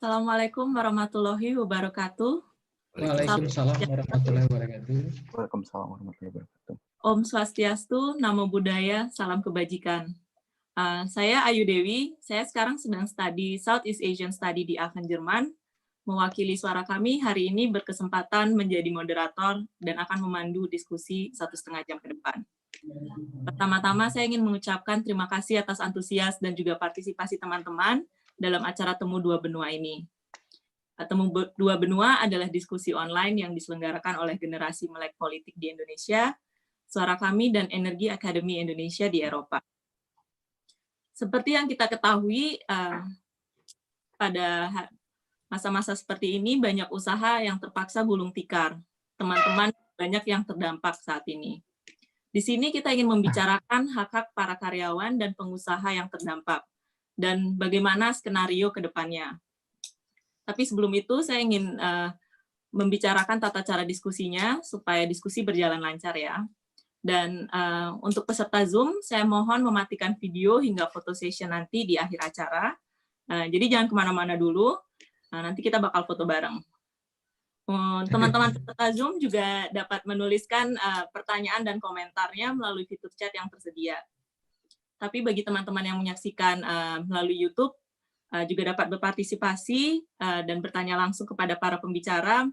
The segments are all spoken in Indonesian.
Assalamualaikum warahmatullahi wabarakatuh. Salam Waalaikumsalam warahmatullahi wabarakatuh. Waalaikumsalam warahmatullahi wabarakatuh. Om Swastiastu, Namo Buddhaya, salam kebajikan. Saya Ayu Dewi, saya sekarang sedang studi Southeast Asian Study di Aachen, Jerman. Mewakili suara kami hari ini berkesempatan menjadi moderator dan akan memandu diskusi 1,5 jam ke depan. Pertama-tama saya ingin mengucapkan terima kasih atas antusias dan juga partisipasi teman-teman dalam acara Temu Dua Benua ini. Temu Dua Benua adalah diskusi online yang diselenggarakan oleh Generasi Melek Politik di Indonesia, Suara Kami, dan Energi Akademi Indonesia di Eropa. Seperti yang kita ketahui, pada masa-masa seperti ini banyak usaha yang terpaksa gulung tikar. Teman-teman banyak yang terdampak saat ini. Di sini kita ingin membicarakan hak-hak para karyawan dan pengusaha yang terdampak, dan bagaimana skenario ke depannya. Tapi sebelum itu saya ingin membicarakan tata cara diskusinya supaya diskusi berjalan lancar ya. Dan untuk peserta Zoom, saya mohon mematikan video hingga foto session nanti di akhir acara. Jadi jangan kemana-mana dulu, nanti kita bakal foto bareng. Teman-teman peserta Zoom juga dapat menuliskan pertanyaan dan komentarnya melalui fitur chat yang tersedia. Tapi bagi teman-teman yang menyaksikan melalui YouTube, juga dapat berpartisipasi dan bertanya langsung kepada para pembicara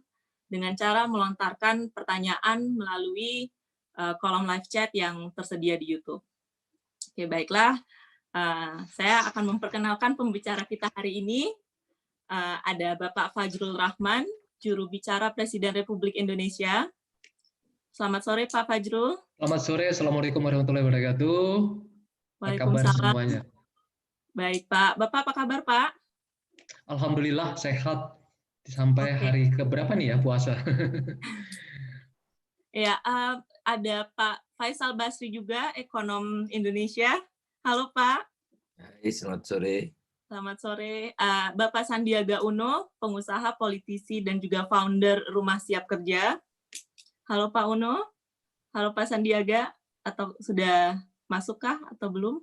dengan cara melontarkan pertanyaan melalui kolom live chat yang tersedia di YouTube. Oke, baiklah. Saya akan memperkenalkan pembicara kita hari ini. Ada Bapak Fajrul Rahman, juru bicara Presiden Republik Indonesia. Selamat sore, Pak Fajrul. Selamat sore, Assalamualaikum warahmatullahi wabarakatuh. Apa kabar semuanya? Baik, Pak. Bapak apa kabar, Pak? Alhamdulillah sehat. Sampai hari keberapa nih ya puasa? Ya, ada Pak Faisal Basri juga, ekonom Indonesia. Halo, Pak. Hai, selamat sore. Selamat sore. Bapak Sandiaga Uno, pengusaha, politisi, dan juga founder Rumah Siap Kerja. Halo, Pak Uno. Halo, Pak Sandiaga. Atau sudah masukkah atau belum?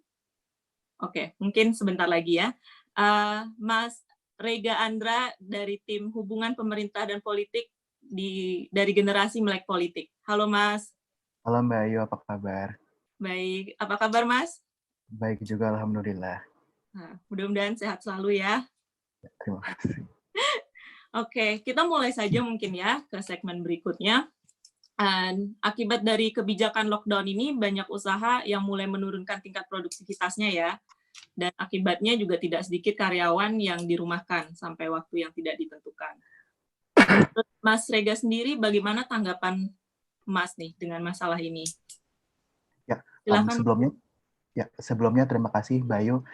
Oke, mungkin sebentar lagi ya. Mas Rega Andra dari tim Hubungan Pemerintah dan Politik dari Generasi Melek Politik. Halo, Mas. Halo, Mbak Ayu, apa kabar? Baik, apa kabar, Mas? Baik juga, alhamdulillah. Nah, mudah-mudahan sehat selalu ya. Terima kasih. Oke, kita mulai saja mungkin ya ke segmen berikutnya. Akibat dari kebijakan lockdown ini, banyak usaha yang mulai menurunkan tingkat produktivitasnya ya. Dan akibatnya juga tidak sedikit karyawan yang dirumahkan sampai waktu yang tidak ditentukan. Menurut Mas Rega sendiri, bagaimana tanggapan Mas nih dengan masalah ini? Ya, silakan. Sebelumnya terima kasih, Bayu.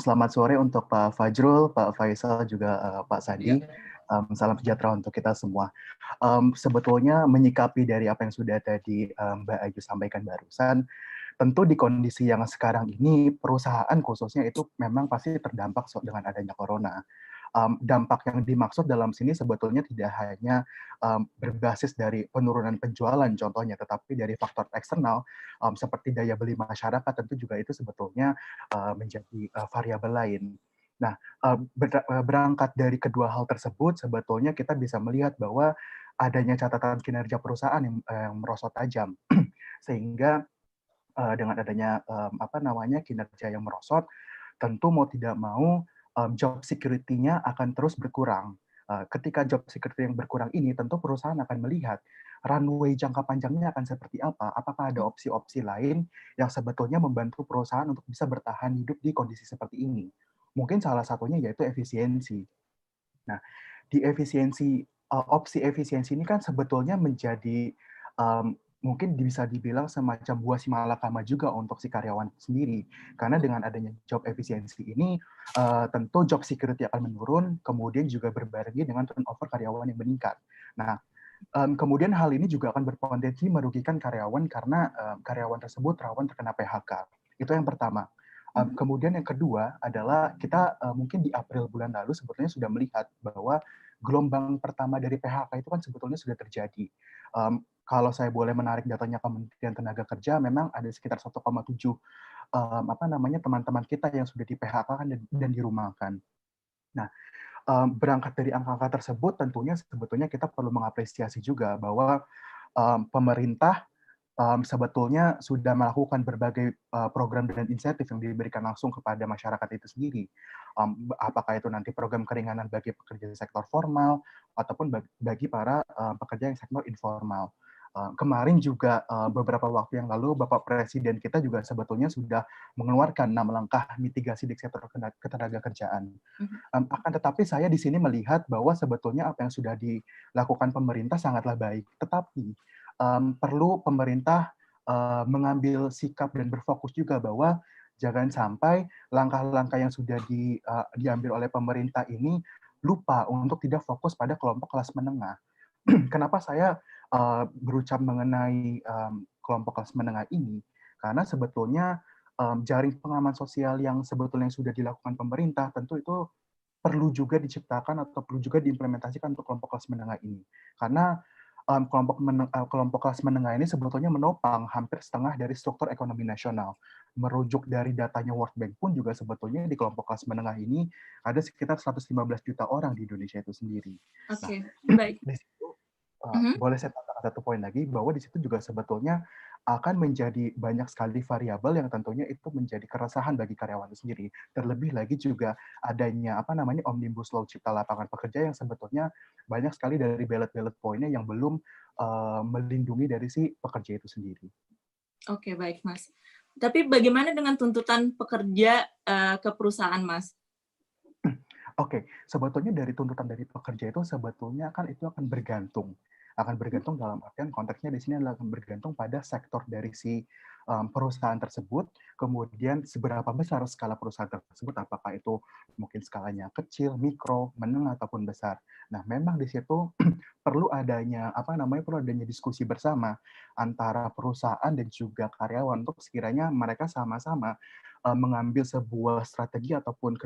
Selamat sore untuk Pak Fajrul, Pak Faisal, juga Pak Sandi. Salam sejahtera untuk kita semua. Sebetulnya menyikapi dari apa yang sudah tadi Mbak Ayu sampaikan barusan, tentu di kondisi yang sekarang ini, perusahaan khususnya itu memang pasti terdampak dengan adanya corona. Dampak yang dimaksud dalam sini sebetulnya tidak hanya berbasis dari penurunan penjualan contohnya, tetapi dari faktor eksternal seperti daya beli masyarakat tentu juga itu sebetulnya menjadi variabel lain. Nah, berangkat dari kedua hal tersebut, sebetulnya kita bisa melihat bahwa adanya catatan kinerja perusahaan yang merosot tajam, sehingga dengan adanya kinerja yang merosot, tentu mau tidak mau job security-nya akan terus berkurang. Ketika job security yang berkurang ini, tentu perusahaan akan melihat runway jangka panjangnya akan seperti apa. Apakah ada opsi-opsi lain yang sebetulnya membantu perusahaan untuk bisa bertahan hidup di kondisi seperti ini. Mungkin salah satunya yaitu efisiensi. Nah, di opsi efisiensi ini kan sebetulnya menjadi mungkin bisa dibilang semacam buah si malakama juga untuk si karyawan sendiri. Karena dengan adanya job efisiensi ini, tentu job security akan menurun, kemudian juga berbarengi dengan turnover karyawan yang meningkat. Nah, kemudian hal ini juga akan berpotensi merugikan karyawan karena karyawan tersebut rawan terkena PHK. Itu yang pertama. Kemudian yang kedua adalah kita mungkin di April bulan lalu sebetulnya sudah melihat bahwa gelombang pertama dari PHK itu kan sebetulnya sudah terjadi. Kalau saya boleh menarik datanya Kementerian Tenaga Kerja, memang ada sekitar 1,7 teman-teman kita yang sudah di PHK dan dirumahkan. Nah, berangkat dari angka-angka tersebut, tentunya sebetulnya kita perlu mengapresiasi juga bahwa pemerintah sebetulnya sudah melakukan berbagai program dan insentif yang diberikan langsung kepada masyarakat itu sendiri. Apakah itu nanti program keringanan bagi pekerja sektor formal ataupun bagi para pekerja yang sektor informal. Kemarin juga beberapa waktu yang lalu Bapak Presiden kita juga sebetulnya sudah mengeluarkan 6 langkah mitigasi di sektor ketenagakerjaan. Akan tetapi saya di sini melihat bahwa sebetulnya apa yang sudah dilakukan pemerintah sangatlah baik, tetapi perlu pemerintah mengambil sikap dan berfokus juga bahwa jangan sampai langkah-langkah yang sudah diambil oleh pemerintah ini lupa untuk tidak fokus pada kelompok kelas menengah. Kenapa saya berucap mengenai kelompok kelas menengah ini? Karena sebetulnya jaring pengaman sosial yang sebetulnya sudah dilakukan pemerintah tentu itu perlu juga diciptakan atau perlu juga diimplementasikan untuk kelompok kelas menengah ini. Karena kelompok kelas menengah ini sebetulnya menopang hampir setengah dari struktur ekonomi nasional. Merujuk dari datanya World Bank pun juga sebetulnya di kelompok kelas menengah ini ada sekitar 115 juta orang di Indonesia itu sendiri. Oke, Nah, baik. di situ boleh saya tambahkan satu poin lagi bahwa di situ juga sebetulnya akan menjadi banyak sekali variabel yang tentunya itu menjadi keresahan bagi karyawan itu sendiri. Terlebih lagi juga adanya Omnibus Law Cipta Lapangan Pekerja yang sebetulnya banyak sekali dari ballot poinnya yang belum melindungi dari si pekerja itu sendiri. Oke, baik, Mas. Tapi bagaimana dengan tuntutan pekerja ke perusahaan, Mas? Oke, sebetulnya dari tuntutan dari pekerja itu sebetulnya kan itu akan bergantung dalam artian konteksnya di sini adalah akan bergantung pada sektor dari si perusahaan tersebut, kemudian seberapa besar skala perusahaan tersebut, apakah itu mungkin skalanya kecil, mikro, menengah ataupun besar. Nah, memang di situ perlu adanya diskusi bersama antara perusahaan dan juga karyawan untuk sekiranya mereka sama-sama mengambil sebuah strategi ataupun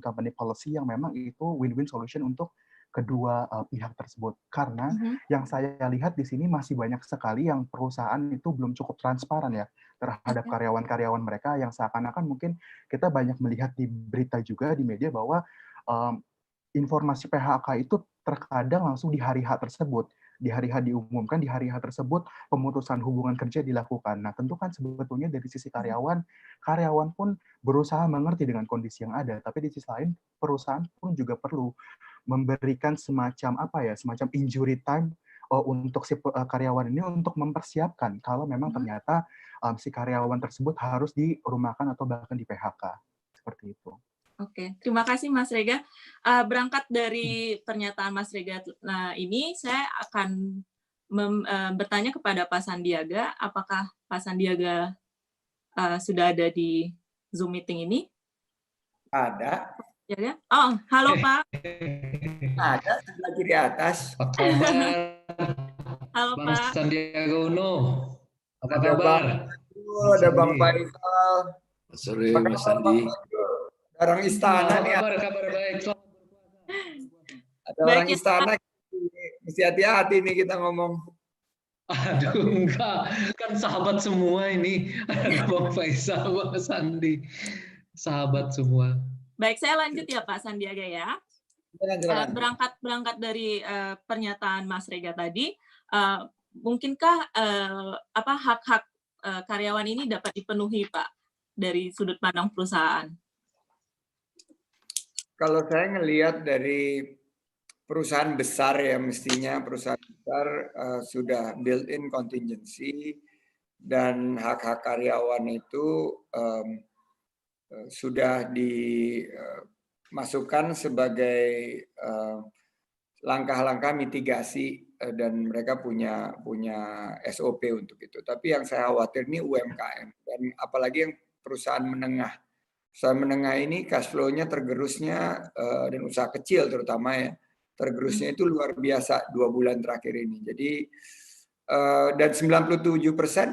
company policy yang memang itu win-win solution untuk kedua pihak tersebut. Karena yang saya lihat di sini masih banyak sekali yang perusahaan itu belum cukup transparan ya terhadap karyawan-karyawan mereka, yang seakan-akan mungkin kita banyak melihat di berita juga di media bahwa informasi PHK itu terkadang langsung di hari H tersebut. Di hari H diumumkan, di hari H tersebut pemutusan hubungan kerja dilakukan. Nah, tentu kan sebetulnya dari sisi karyawan pun berusaha mengerti dengan kondisi yang ada, tapi di sisi lain perusahaan pun juga perlu memberikan semacam injury time untuk si karyawan ini untuk mempersiapkan kalau memang ternyata si karyawan tersebut harus dirumahkan atau bahkan di PHK. Seperti itu. Oke, terima kasih Mas Rega. Berangkat dari pernyataan Mas Rega ini, saya akan bertanya kepada Pak Sandiaga, apakah Pak Sandiaga sudah ada di Zoom meeting ini? Ada. Ya? Oh, halo Pak. Ada sebelah kiri atas. Apa kabar? Halo Bang Pak. Sandiaga Uno. Apa Ada kabar? Ada Bang Faisal. Sore Mas Sandi. Orang istana nih. Kabar baik. Ada orang istana. Mesti hati-hati nih kita ngomong. Aduh, enggak. Kan sahabat semua ini. Ada Bang Faisal, Bang Sandi. Sahabat semua. Baik, saya lanjut ya Pak Sandiaga ya. Berangkat dari pernyataan Mas Rega tadi, mungkinkah hak-hak karyawan ini dapat dipenuhi Pak dari sudut pandang perusahaan? Kalau saya ngelihat dari perusahaan besar ya, mestinya perusahaan besar sudah built-in contingency dan hak-hak karyawan itu sudah dimasukkan sebagai langkah-langkah mitigasi dan mereka punya SOP untuk itu. Tapi yang saya khawatir ini UMKM dan apalagi yang perusahaan menengah. Perusahaan menengah ini cash flow-nya tergerusnya dan usaha kecil terutama ya, tergerusnya itu luar biasa 2 bulan terakhir ini. Jadi dan 97%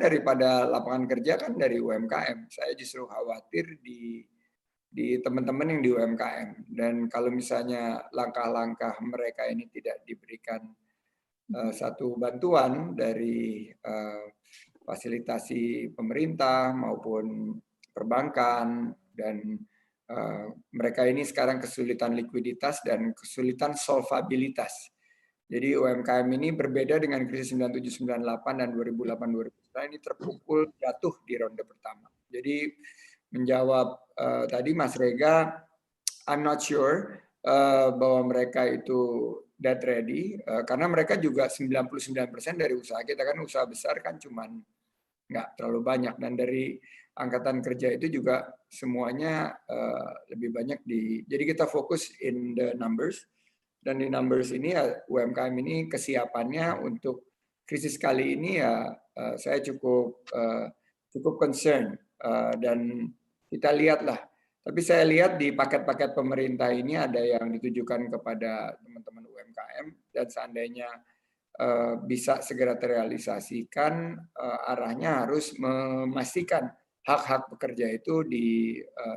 daripada lapangan kerja kan dari UMKM. Saya justru khawatir di teman-teman yang di UMKM. Dan kalau misalnya langkah-langkah mereka ini tidak diberikan satu bantuan dari fasilitasi pemerintah maupun perbankan dan mereka ini sekarang kesulitan likuiditas dan kesulitan solvabilitas. Jadi UMKM ini berbeda dengan krisis 97-98 dan 2008-2009 ini terpukul jatuh di ronde pertama. Jadi menjawab tadi Mas Rega, I'm not sure bahwa mereka itu debt ready, karena mereka juga 99% dari usaha kita kan usaha besar kan cuman nggak terlalu banyak, dan dari angkatan kerja itu juga semuanya lebih banyak jadi kita fokus in the numbers, dan di numbers ini ya UMKM ini kesiapannya untuk krisis kali ini ya saya cukup concern, dan kita lihatlah. Tapi saya lihat di paket-paket pemerintah ini ada yang ditujukan kepada teman-teman UMKM, dan seandainya bisa segera terrealisasikan, arahnya harus memastikan hak-hak pekerja itu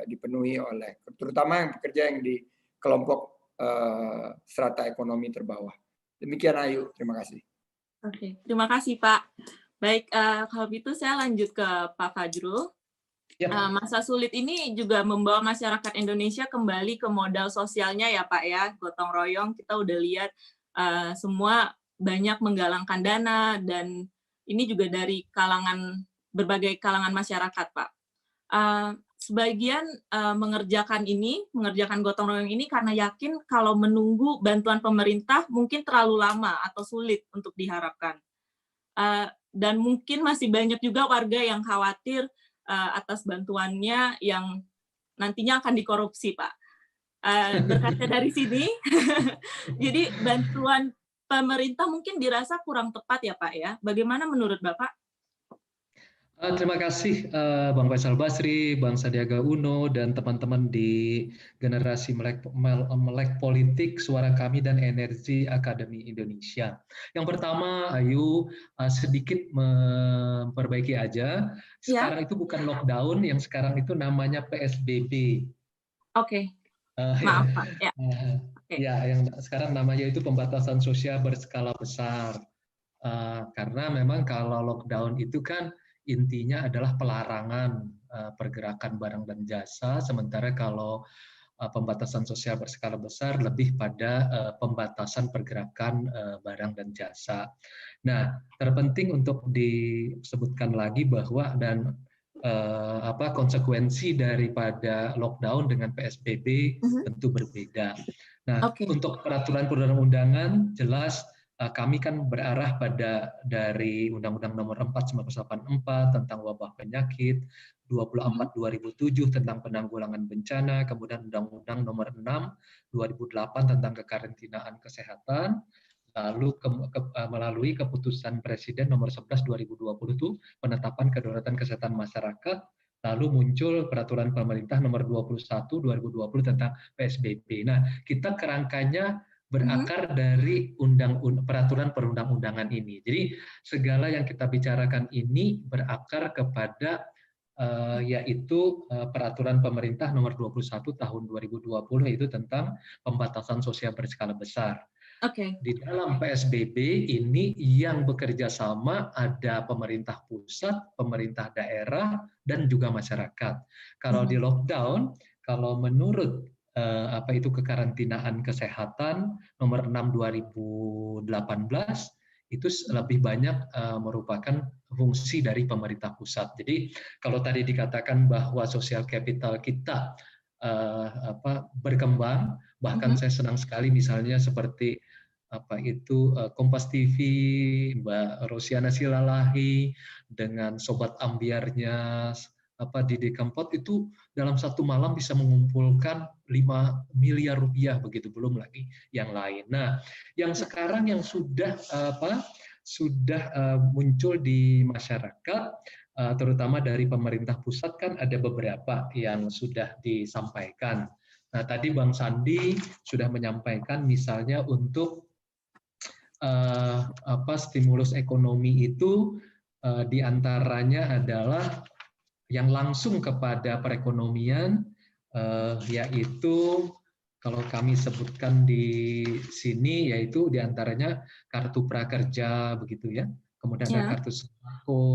dipenuhi oleh, terutama yang pekerja yang di kelompok strata ekonomi terbawah. Demikian Ayu, terima kasih. Oke, terima kasih Pak. Baik, kalau gitu saya lanjut ke Pak Fajrul. Masa sulit ini juga membawa masyarakat Indonesia kembali ke modal sosialnya ya Pak ya, gotong royong. Kita udah lihat semua banyak menggalangkan dana, dan ini juga dari berbagai kalangan masyarakat Pak. Sebagian mengerjakan gotong royong ini karena yakin kalau menunggu bantuan pemerintah mungkin terlalu lama atau sulit untuk diharapkan. Dan mungkin masih banyak juga warga yang khawatir atas bantuannya yang nantinya akan dikorupsi, Pak. Berkaca dari sini, jadi bantuan pemerintah mungkin dirasa kurang tepat ya, Pak ya. Bagaimana menurut Bapak? Terima kasih Bang Faisal Basri, Bang Sandiaga Uno, dan teman-teman di generasi Melek Politik, Suara Kami dan Energi Akademi Indonesia. Yang pertama, Ayu, sedikit memperbaiki aja. Sekarang itu bukan lockdown, yang sekarang itu namanya PSBB. Oke. Maaf Pak. Ya. Ya, yang sekarang namanya itu pembatasan sosial berskala besar. Karena memang kalau lockdown itu kan intinya adalah pelarangan pergerakan barang dan jasa, sementara kalau pembatasan sosial berskala besar lebih pada pembatasan pergerakan barang dan jasa. Nah, terpenting untuk disebutkan lagi bahwa konsekuensi daripada lockdown dengan PSBB tentu berbeda. Nah, untuk peraturan perundang-undangan jelas kami kan berarah dari Undang-Undang Nomor 4 1984 tentang wabah penyakit, 24 2007 tentang penanggulangan bencana, kemudian Undang-Undang Nomor 6 2008 tentang kekarantinaan kesehatan, lalu melalui keputusan Presiden Nomor 11 2020 itu penetapan kedaruratan kesehatan masyarakat, lalu muncul peraturan pemerintah Nomor 21 2020 tentang PSBB. Nah, kita kerangkanya berakar dari peraturan perundang-undangan ini. Jadi segala yang kita bicarakan ini berakar kepada yaitu peraturan pemerintah nomor 21 tahun 2020 yaitu tentang pembatasan sosial berskala besar. Di dalam PSBB ini yang bekerja sama ada pemerintah pusat, pemerintah daerah, dan juga masyarakat. Kalau di lockdown, kalau menurut kekarantinaan kesehatan nomor 6 2018 itu lebih banyak merupakan fungsi dari pemerintah pusat. Jadi kalau tadi dikatakan bahwa sosial capital kita berkembang, bahkan saya senang sekali misalnya seperti Kompas TV, Mbak Rosiana Silalahi dengan sobat ambiarnya Didi Kempot itu dalam satu malam bisa mengumpulkan 5 miliar rupiah begitu, belum lagi yang lain. Nah, yang sekarang yang sudah muncul di masyarakat, terutama dari pemerintah pusat kan ada beberapa yang sudah disampaikan. Nah, tadi Bang Sandi sudah menyampaikan misalnya untuk stimulus ekonomi itu diantaranya adalah yang langsung kepada perekonomian, yaitu kalau kami sebutkan di sini, yaitu diantaranya kartu prakerja, begitu ya. Kemudian ada kartu sembako,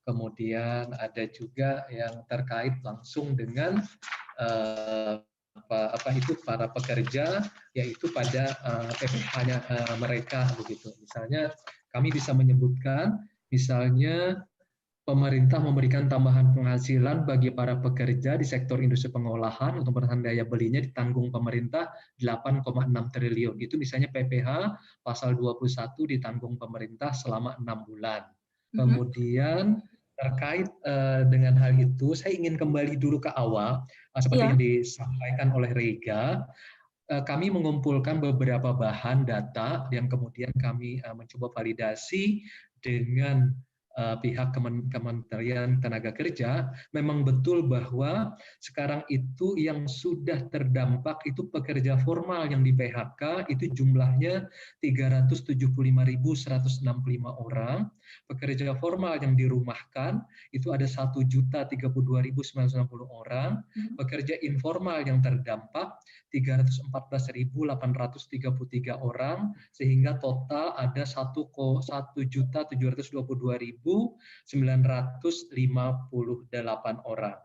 kemudian ada juga yang terkait langsung dengan para pekerja, yaitu pada PPh-nya mereka begitu. Misalnya kami bisa menyebutkan, misalnya pemerintah memberikan tambahan penghasilan bagi para pekerja di sektor industri pengolahan untuk menahan daya belinya ditanggung pemerintah 8,6 triliun. Itu misalnya PPh pasal 21 ditanggung pemerintah selama 6 bulan. Kemudian terkait dengan hal itu, saya ingin kembali dulu ke awal, seperti yang disampaikan oleh Rega. Kami mengumpulkan beberapa bahan data yang kemudian kami mencoba validasi dengan pihak Kementerian Tenaga Kerja. Memang betul bahwa sekarang itu yang sudah terdampak itu pekerja formal yang di PHK itu jumlahnya 375.165 orang. Pekerja formal yang dirumahkan itu ada 1.032.990 orang. Pekerja informal yang terdampak 314.833 orang, sehingga total ada 1.722.958 orang.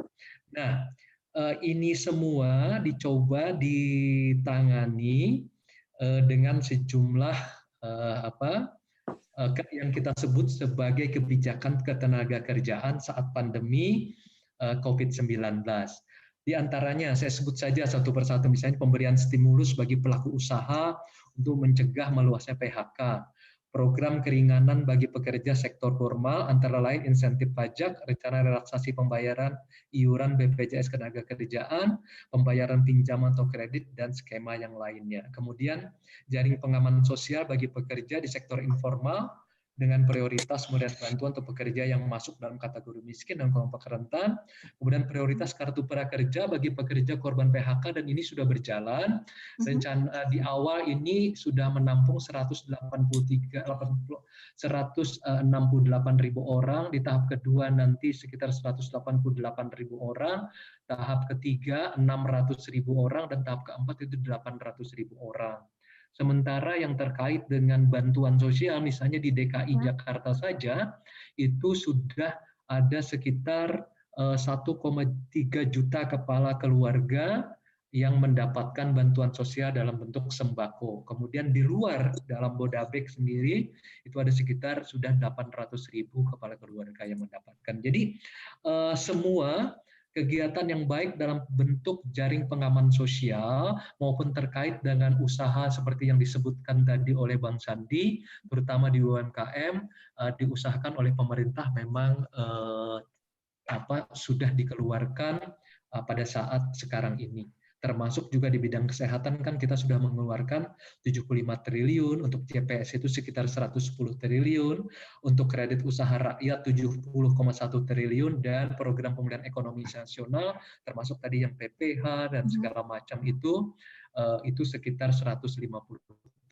Nah, ini semua dicoba ditangani dengan sejumlah yang kita sebut sebagai kebijakan ketenagakerjaan saat pandemi COVID-19. Di antaranya saya sebut saja satu persatu, misalnya pemberian stimulus bagi pelaku usaha untuk mencegah meluasnya PHK, program keringanan bagi pekerja sektor formal antara lain insentif pajak, rencana relaksasi pembayaran iuran BPJS Ketenagakerjaan, pembayaran pinjaman atau kredit, dan skema yang lainnya. Kemudian jaring pengaman sosial bagi pekerja di sektor informal dengan prioritas pemberian bantuan untuk pekerja yang masuk dalam kategori miskin dan kelompok rentan, kemudian prioritas kartu prakerja bagi pekerja korban PHK, dan ini sudah berjalan. Rencana di awal ini sudah menampung 168.000 orang, di tahap kedua nanti sekitar 188.000 orang, tahap ketiga 600.000 orang, dan tahap keempat itu 800.000 orang. Sementara yang terkait dengan bantuan sosial, misalnya di DKI Jakarta saja, itu sudah ada sekitar 1,3 juta kepala keluarga yang mendapatkan bantuan sosial dalam bentuk sembako. Kemudian di luar dalam Bodabek sendiri, itu ada sekitar sudah 800.000 kepala keluarga yang mendapatkan. Jadi semua kegiatan yang baik dalam bentuk jaring pengaman sosial maupun terkait dengan usaha seperti yang disebutkan tadi oleh Bang Sandi, terutama di UMKM, diusahakan oleh pemerintah memang sudah dikeluarkan pada saat sekarang ini. Termasuk juga di bidang kesehatan kan kita sudah mengeluarkan 75 triliun, untuk CPS itu sekitar 110 triliun, untuk kredit usaha rakyat 70,1 triliun, dan program pemulihan ekonomi nasional termasuk tadi yang PPh dan segala macam itu sekitar 150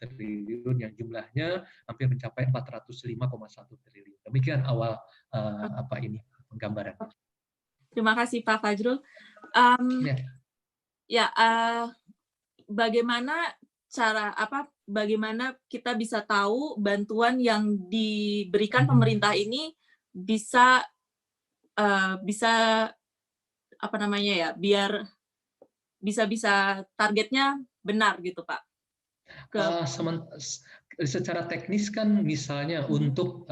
triliun yang jumlahnya hampir mencapai 405,1 triliun. Demikian awal ini penggambaran. Terima kasih Pak Fajrul. Bagaimana kita bisa tahu bantuan yang diberikan pemerintah ini bisa biar bisa targetnya benar gitu Pak? Secara teknis kan misalnya untuk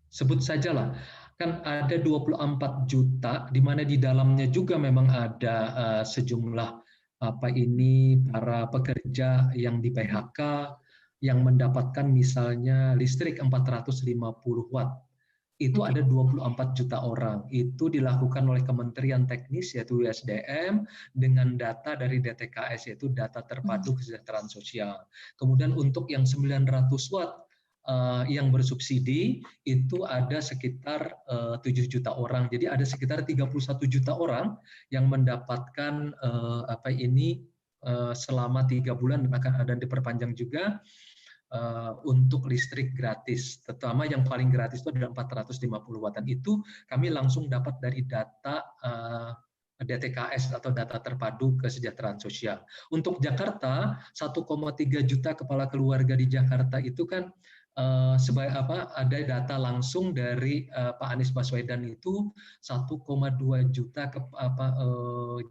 sebut sajalah, kan ada 24 juta, di mana di dalamnya juga memang ada sejumlah para pekerja yang di PHK yang mendapatkan misalnya listrik 450 watt. Itu ada 24 juta orang. Itu dilakukan oleh Kementerian Teknis yaitu USDM dengan data dari DTKS yaitu data terpadu kesejahteraan sosial. Kemudian untuk yang 900 watt yang bersubsidi itu ada sekitar 7 juta orang. Jadi ada sekitar 31 juta orang yang mendapatkan selama 3 bulan dan akan diperpanjang juga untuk listrik gratis. Terutama yang paling gratis itu adalah 450 wattan. Itu kami langsung dapat dari data DTKS atau data terpadu kesejahteraan sosial. Untuk Jakarta, 1,3 juta kepala keluarga di Jakarta itu kan ada data langsung dari Pak Anies Baswedan itu 1,2 juta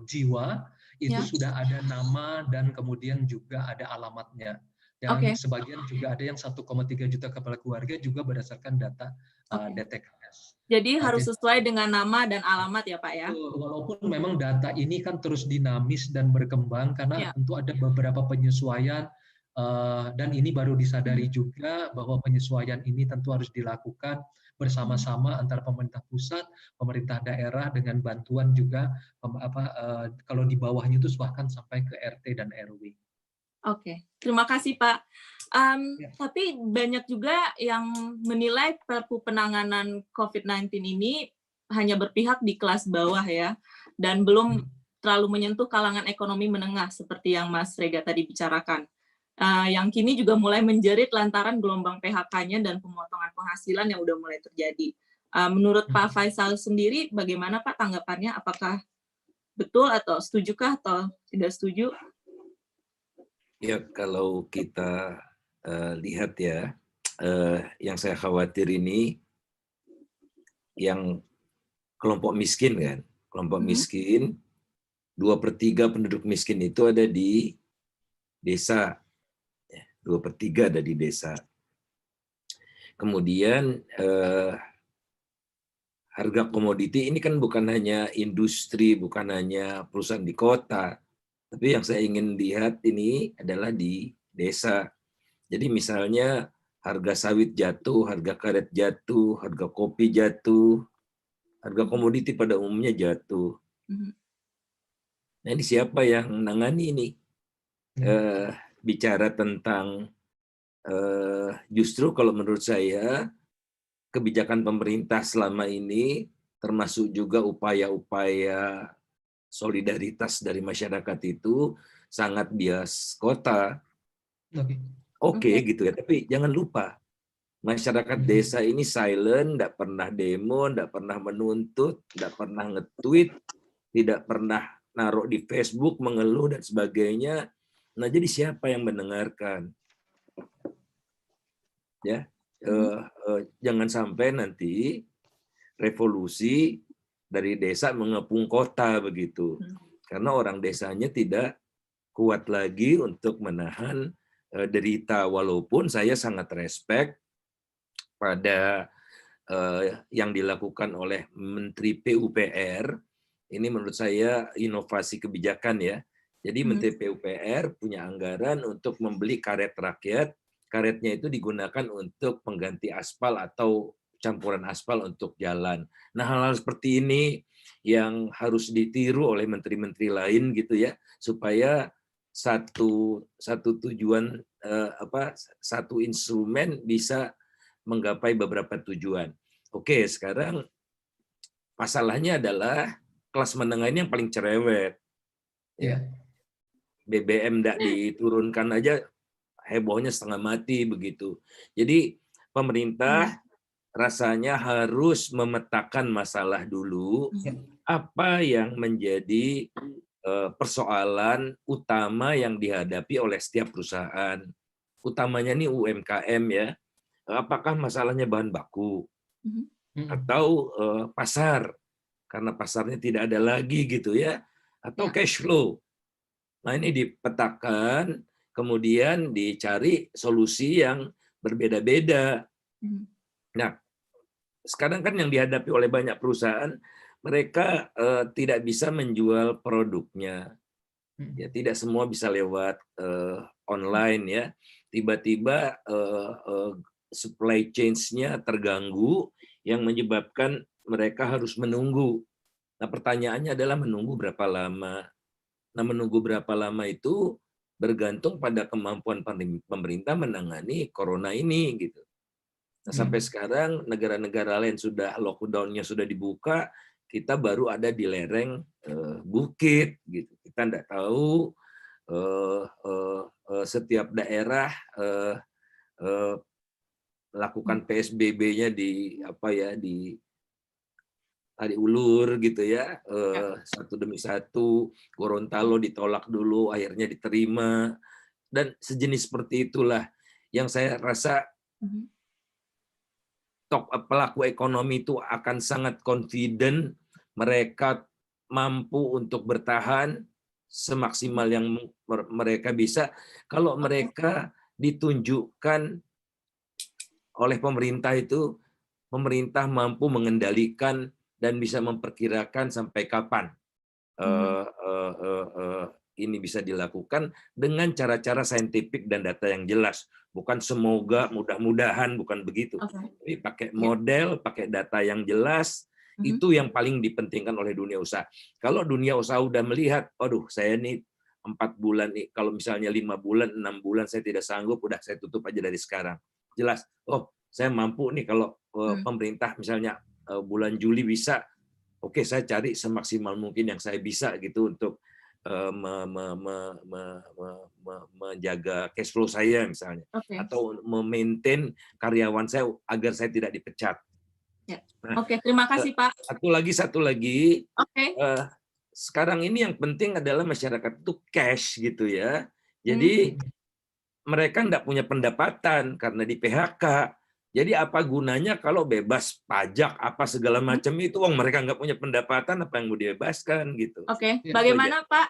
jiwa itu sudah ada nama dan kemudian juga ada alamatnya. Dan sebagian juga ada yang 1,3 juta kepala keluarga juga berdasarkan data DTKS. Jadi harus sesuai dengan nama dan alamat ya Pak ya? Walaupun memang data ini kan terus dinamis dan berkembang karena tentu ada beberapa penyesuaian dan ini baru disadari juga bahwa penyesuaian ini tentu harus dilakukan bersama-sama antara pemerintah pusat, pemerintah daerah dengan bantuan juga kalau di bawahnya itu bahkan sampai ke RT dan RW. Oke, terima kasih Pak. Tapi banyak juga yang menilai Perpu penanganan COVID-19 ini hanya berpihak di kelas bawah ya, dan belum terlalu menyentuh kalangan ekonomi menengah seperti yang Mas Rega tadi bicarakan. Yang kini juga mulai menjerit lantaran gelombang PHK-nya dan pemotongan penghasilan yang udah mulai terjadi. Menurut Pak Faisal sendiri, bagaimana Pak tanggapannya? Apakah betul atau setujukah atau tidak setuju? Ya, kalau kita lihat ya, yang saya khawatir ini yang kelompok miskin kan, kelompok miskin 2/3 penduduk miskin itu ada di desa, 2/3 ada di desa. Kemudian harga komoditi ini kan bukan hanya industri, bukan hanya perusahaan di kota, tapi yang saya ingin lihat ini adalah di desa. Jadi misalnya harga sawit jatuh, harga karet jatuh, harga kopi jatuh, harga komoditi pada umumnya jatuh. Nah ini siapa yang menangani ini? Bicara tentang justru kalau menurut saya kebijakan pemerintah selama ini termasuk juga upaya-upaya solidaritas dari masyarakat itu sangat bias kota. Oke, gitu ya, tapi jangan lupa masyarakat desa ini silent, tidak pernah demo, tidak pernah menuntut, tidak pernah nge-tweet, tidak pernah naruh di Facebook mengeluh dan sebagainya. Nah, jadi siapa yang mendengarkan? Ya, jangan sampai nanti revolusi dari desa mengepung kota begitu, karena orang desanya tidak kuat lagi untuk menahan derita. Walaupun saya sangat respect pada yang dilakukan oleh Menteri PUPR, ini menurut saya inovasi kebijakan ya. Jadi Menteri PUPR punya anggaran untuk membeli karet rakyat. Karetnya itu digunakan untuk pengganti aspal atau campuran aspal untuk jalan. Nah, hal-hal seperti ini yang harus ditiru oleh menteri-menteri lain gitu ya, supaya satu tujuan satu instrumen bisa menggapai beberapa tujuan. Oke, sekarang masalahnya adalah kelas menengah ini yang paling cerewet. Ya. BBM tidak diturunkan aja hebohnya setengah mati begitu. Jadi pemerintah rasanya harus memetakan masalah dulu, apa yang menjadi persoalan utama yang dihadapi oleh setiap perusahaan. Utamanya nih UMKM ya. Apakah masalahnya bahan baku atau pasar, karena pasarnya tidak ada lagi gitu ya, atau cash flow. Nah ini dipetakan, kemudian dicari solusi yang berbeda-beda. Nah, sekarang kan yang dihadapi oleh banyak perusahaan, mereka tidak bisa menjual produknya. Ya, tidak semua bisa lewat online ya. Tiba-tiba supply chain-nya terganggu yang menyebabkan mereka harus menunggu. Nah, pertanyaannya adalah menunggu berapa lama? Nah, menunggu berapa lama itu bergantung pada kemampuan pemerintah menangani corona ini gitu. Nah, sampai sekarang negara-negara lain sudah lockdown-nya sudah dibuka, kita baru ada di lereng bukit gitu. Kita tidak tahu setiap daerah lakukan PSBB-nya di tarik ulur gitu ya, satu demi satu. Gorontalo ditolak dulu, akhirnya diterima, dan sejenis seperti itulah yang saya rasa pelaku ekonomi itu akan sangat confident, mereka mampu untuk bertahan semaksimal yang mereka bisa kalau mereka ditunjukkan oleh pemerintah itu, pemerintah mampu mengendalikan dan bisa memperkirakan sampai kapan ini bisa dilakukan dengan cara-cara saintifik dan data yang jelas. Bukan semoga, mudah-mudahan, bukan begitu. Tapi pakai model, pakai data yang jelas, itu yang paling dipentingkan oleh dunia usaha. Kalau dunia usaha udah melihat, aduh saya nih 4 bulan nih, kalau misalnya 5 bulan, 6 bulan saya tidak sanggup, udah saya tutup aja dari sekarang. Jelas, oh saya mampu nih kalau pemerintah misalnya bulan Juli bisa, oke saya cari semaksimal mungkin yang saya bisa gitu untuk menjaga cash flow saya misalnya, atau memaintain karyawan saya agar saya tidak dipecat. Nah, terima kasih Pak. Satu lagi. Sekarang ini yang penting adalah masyarakat itu cash gitu ya. Jadi mereka tidak punya pendapatan karena di PHK. Jadi apa gunanya kalau bebas pajak apa segala macam itu, mereka nggak punya pendapatan, apa yang mau dibebaskan gitu. Bagaimana Pak?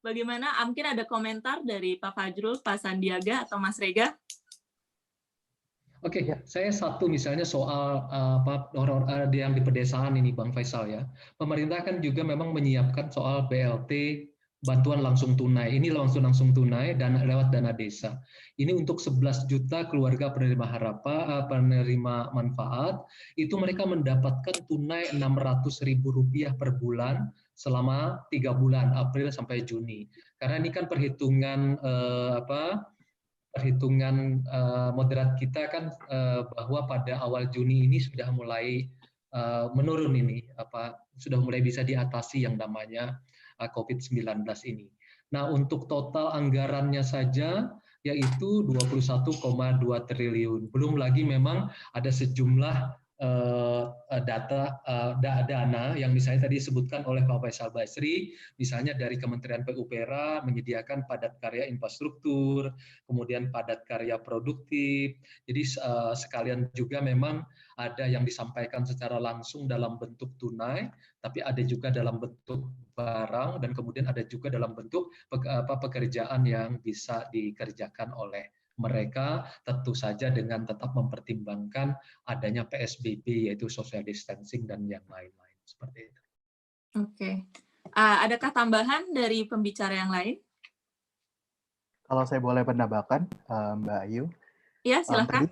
Bagaimana? Mungkin ada komentar dari Pak Fajrul, Pak Sandiaga, atau Mas Rega? Saya satu misalnya soal orang yang di pedesaan ini, Bang Faisal ya. Pemerintah kan juga memang menyiapkan soal BLT, bantuan langsung tunai. Ini langsung tunai dan lewat dana desa. Ini untuk 11 juta keluarga penerima manfaat, itu mereka mendapatkan tunai Rp600.000 per bulan selama 3 bulan, April sampai Juni. Karena ini kan perhitungan moderat kita kan bahwa pada awal Juni ini sudah mulai menurun ini, sudah mulai bisa diatasi yang namanya COVID-19 ini. Nah, untuk total anggarannya saja yaitu 21,2 triliun. Belum lagi memang ada sejumlah dana yang misalnya tadi disebutkan oleh Pak Faisal Basri, misalnya dari Kementerian PUPR menyediakan padat karya infrastruktur, kemudian padat karya produktif. Jadi sekalian juga memang ada yang disampaikan secara langsung dalam bentuk tunai, tapi ada juga dalam bentuk barang, dan kemudian ada juga dalam bentuk pekerjaan yang bisa dikerjakan oleh mereka, tentu saja dengan tetap mempertimbangkan adanya PSBB, yaitu social distancing dan yang lain-lain seperti itu. Adakah tambahan dari pembicara yang lain? Kalau saya boleh menambahkan, Mbak Ayu. Iya, silakan.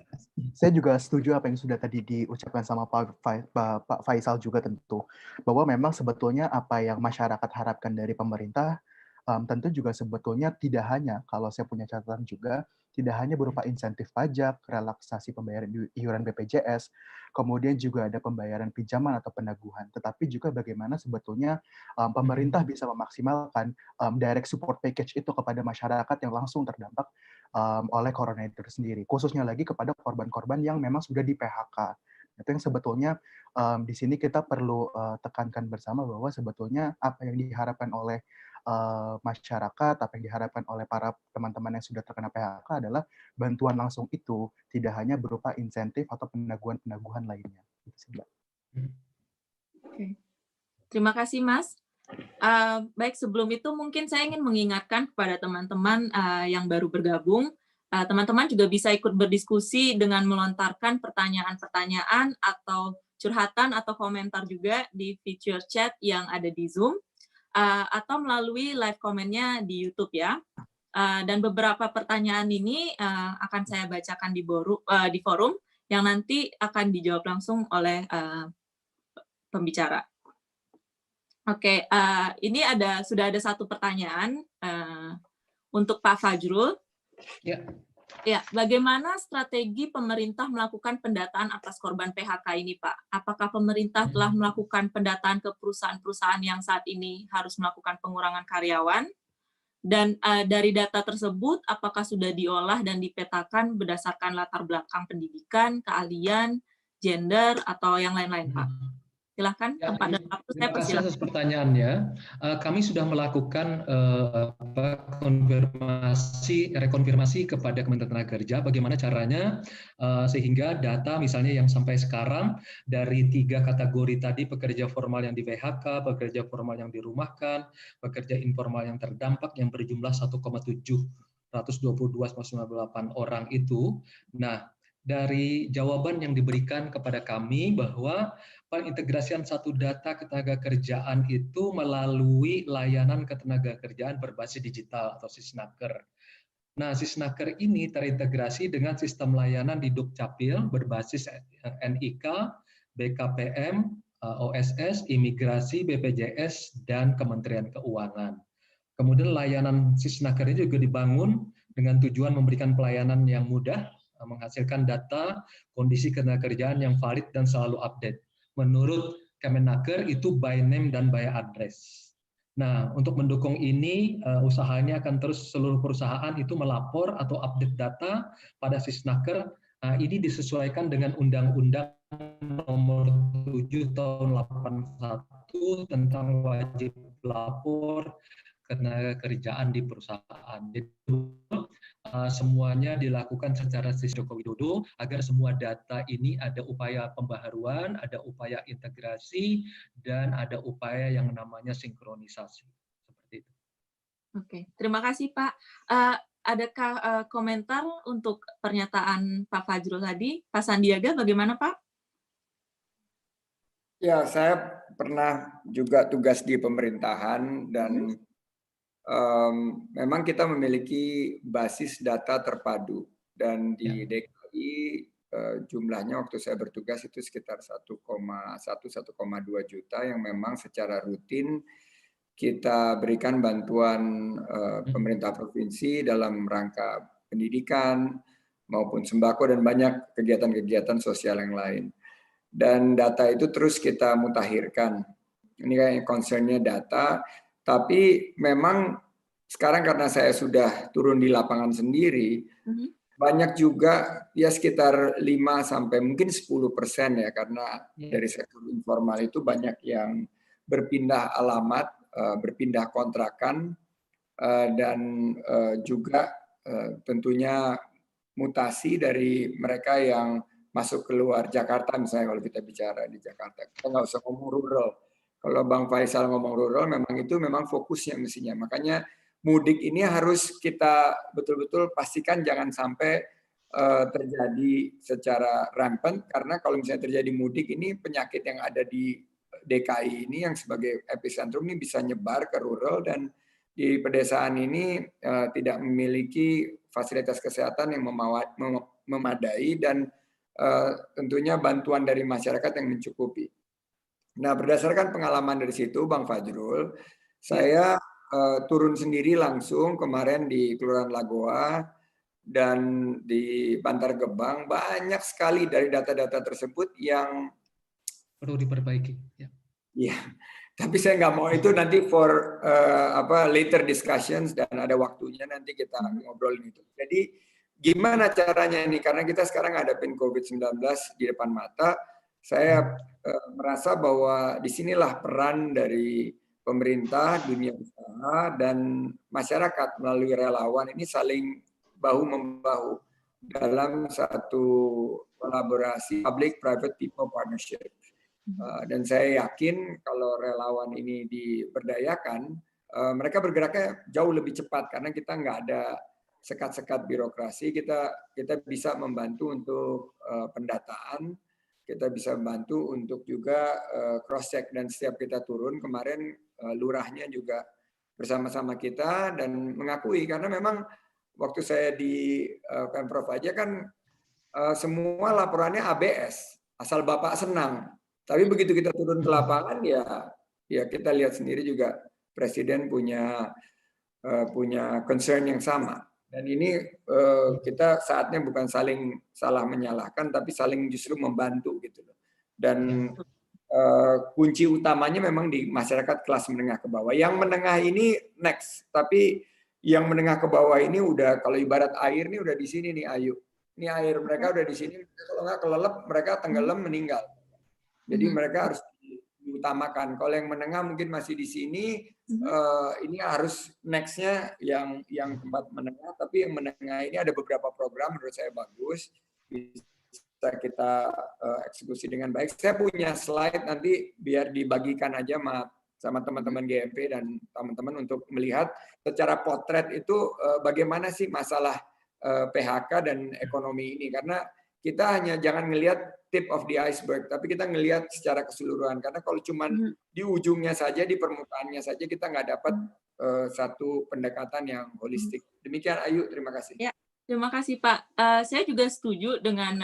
Saya juga setuju apa yang sudah tadi diucapkan sama Pak Faisal juga tentu, bahwa memang sebetulnya apa yang masyarakat harapkan dari pemerintah tentu juga sebetulnya tidak hanya, kalau saya punya catatan juga, tidak hanya berupa insentif pajak, relaksasi pembayaran iuran BPJS, kemudian juga ada pembayaran pinjaman atau penaguhan, tetapi juga bagaimana sebetulnya pemerintah bisa memaksimalkan direct support package itu kepada masyarakat yang langsung terdampak oleh corona itu sendiri, khususnya lagi kepada korban-korban yang memang sudah di PHK. Itu yang sebetulnya di sini kita perlu tekankan bersama bahwa sebetulnya apa yang diharapkan oleh masyarakat, apa yang diharapkan oleh para teman-teman yang sudah terkena PHK adalah bantuan langsung itu, tidak hanya berupa insentif atau penaguhan lainnya. Terima kasih, Mas. Baik, sebelum itu mungkin saya ingin mengingatkan kepada teman-teman yang baru bergabung, teman-teman juga bisa ikut berdiskusi dengan melontarkan pertanyaan-pertanyaan atau curhatan atau komentar juga di feature chat yang ada di Zoom, atau melalui live komennya di YouTube ya. Dan beberapa pertanyaan ini akan saya bacakan di forum yang nanti akan dijawab langsung oleh pembicara. Ini sudah ada satu pertanyaan untuk Pak Fajrul. Ya, bagaimana strategi pemerintah melakukan pendataan atas korban PHK ini, Pak? Apakah pemerintah telah melakukan pendataan ke perusahaan-perusahaan yang saat ini harus melakukan pengurangan karyawan? Dan dari data tersebut, apakah sudah diolah dan dipetakan berdasarkan latar belakang pendidikan, keahlian, gender, atau yang lain-lain, Pak? Silahkan, Ya, tempat dan waktu saya terima kasih persilahkan. atas pertanyaannya. Kami sudah melakukan rekonfirmasi kepada Kementerian Tenaga Kerja bagaimana caranya sehingga data misalnya yang sampai sekarang dari 3 kategori tadi, pekerja formal yang di PHK, pekerja formal yang dirumahkan, pekerja informal yang terdampak yang berjumlah 1,722,98 orang itu. Nah, dari jawaban yang diberikan kepada kami bahwa pengintegrasian satu data ketenagakerjaan itu melalui layanan ketenagakerjaan berbasis digital atau Sisnaker. Nah, Sisnaker ini terintegrasi dengan sistem layanan di Dukcapil berbasis NIK, BKPM, OSS, Imigrasi, BPJS, dan Kementerian Keuangan. Kemudian layanan Sisnaker ini juga dibangun dengan tujuan memberikan pelayanan yang mudah, menghasilkan data kondisi ketenagakerjaan yang valid dan selalu update. Menurut Kemenaker itu by name dan by address. Nah, untuk mendukung ini, usahanya akan terus seluruh perusahaan itu melapor atau update data pada Sisnaker. Ini disesuaikan dengan Undang-Undang Nomor 7 Tahun 81 tentang wajib lapor ketenagakerjaan di perusahaan. Jadi, semuanya dilakukan secara sistem Joko Widodo agar semua data ini ada upaya pembaharuan, ada upaya integrasi, dan ada upaya yang namanya sinkronisasi. Seperti itu. Oke, terima kasih Pak. Adakah komentar untuk pernyataan Pak Fajrul tadi? Pak Sandiaga, bagaimana Pak? Ya, saya pernah juga tugas di pemerintahan dan memang kita memiliki basis data terpadu dan di DKI jumlahnya waktu saya bertugas itu sekitar 1,1-1,2 juta yang memang secara rutin kita berikan bantuan pemerintah provinsi dalam rangka pendidikan maupun sembako dan banyak kegiatan-kegiatan sosial yang lain. Dan data itu terus kita mutakhirkan. Ini kayak concernnya data, tapi memang sekarang karena saya sudah turun di lapangan sendiri, banyak juga ya sekitar 5 sampai mungkin 10% ya, karena dari sektor informal itu banyak yang berpindah alamat, berpindah kontrakan, dan juga tentunya mutasi dari mereka yang masuk keluar Jakarta, misalnya kalau kita bicara di Jakarta. Kita nggak usah ngomong rural. Kalau Bang Faisal ngomong rural, memang fokusnya mestinya. Makanya mudik ini harus kita betul-betul pastikan jangan sampai terjadi secara rampant, karena kalau misalnya terjadi mudik ini penyakit yang ada di DKI ini yang sebagai epicentrum ini bisa nyebar ke rural, dan di pedesaan ini tidak memiliki fasilitas kesehatan yang memadai dan tentunya bantuan dari masyarakat yang mencukupi. Nah, berdasarkan pengalaman dari situ, Bang Fajrul, saya turun sendiri langsung kemarin di Kelurahan Lagoa dan di Bantar Gebang. Banyak sekali dari data-data tersebut yang perlu diperbaiki. Ya, tapi saya nggak mau itu nanti for later discussions dan ada waktunya nanti kita ngobrolin itu. Jadi gimana caranya ini? Karena kita sekarang hadapin COVID-19 di depan mata, saya merasa bahwa disinilah peran dari pemerintah, dunia usaha, dan masyarakat melalui relawan ini saling bahu-membahu dalam satu kolaborasi public-private people partnership. Dan saya yakin kalau relawan ini diberdayakan, mereka bergeraknya jauh lebih cepat karena kita nggak ada sekat-sekat birokrasi, kita bisa membantu untuk pendataan, kita bisa membantu untuk juga cross check, dan setiap kita turun kemarin lurahnya juga bersama-sama kita dan mengakui, karena memang waktu saya di Pemprov aja kan semua laporannya ABS, asal Bapak senang. Tapi begitu kita turun ke lapangan ya kita lihat sendiri juga Presiden punya concern yang sama. Dan ini kita saatnya bukan saling salah menyalahkan, tapi saling justru membantu gitu loh. Dan kunci utamanya memang di masyarakat kelas menengah ke bawah. Yang menengah ini next, tapi yang menengah ke bawah ini udah, kalau ibarat air nih udah di sini nih Ayu. Ini air mereka udah di sini, kalau nggak kelelep mereka tenggelam meninggal. Jadi mereka harus diutamakan. Kalau yang menengah mungkin masih di sini, ini harus next-nya yang tempat menengah, tapi yang menengah ini ada beberapa program menurut saya bagus, bisa kita eksekusi dengan baik. Saya punya slide nanti biar dibagikan aja sama teman-teman GMP dan teman-teman untuk melihat secara potret itu bagaimana sih masalah PHK dan ekonomi ini. Karena kita hanya jangan ngelihat tip of the iceberg, tapi kita ngelihat secara keseluruhan. Karena kalau cuma di ujungnya saja, di permukaannya saja, kita nggak dapat satu pendekatan yang holistik. Demikian Ayu, terima kasih. Ya, terima kasih Pak. Saya juga setuju dengan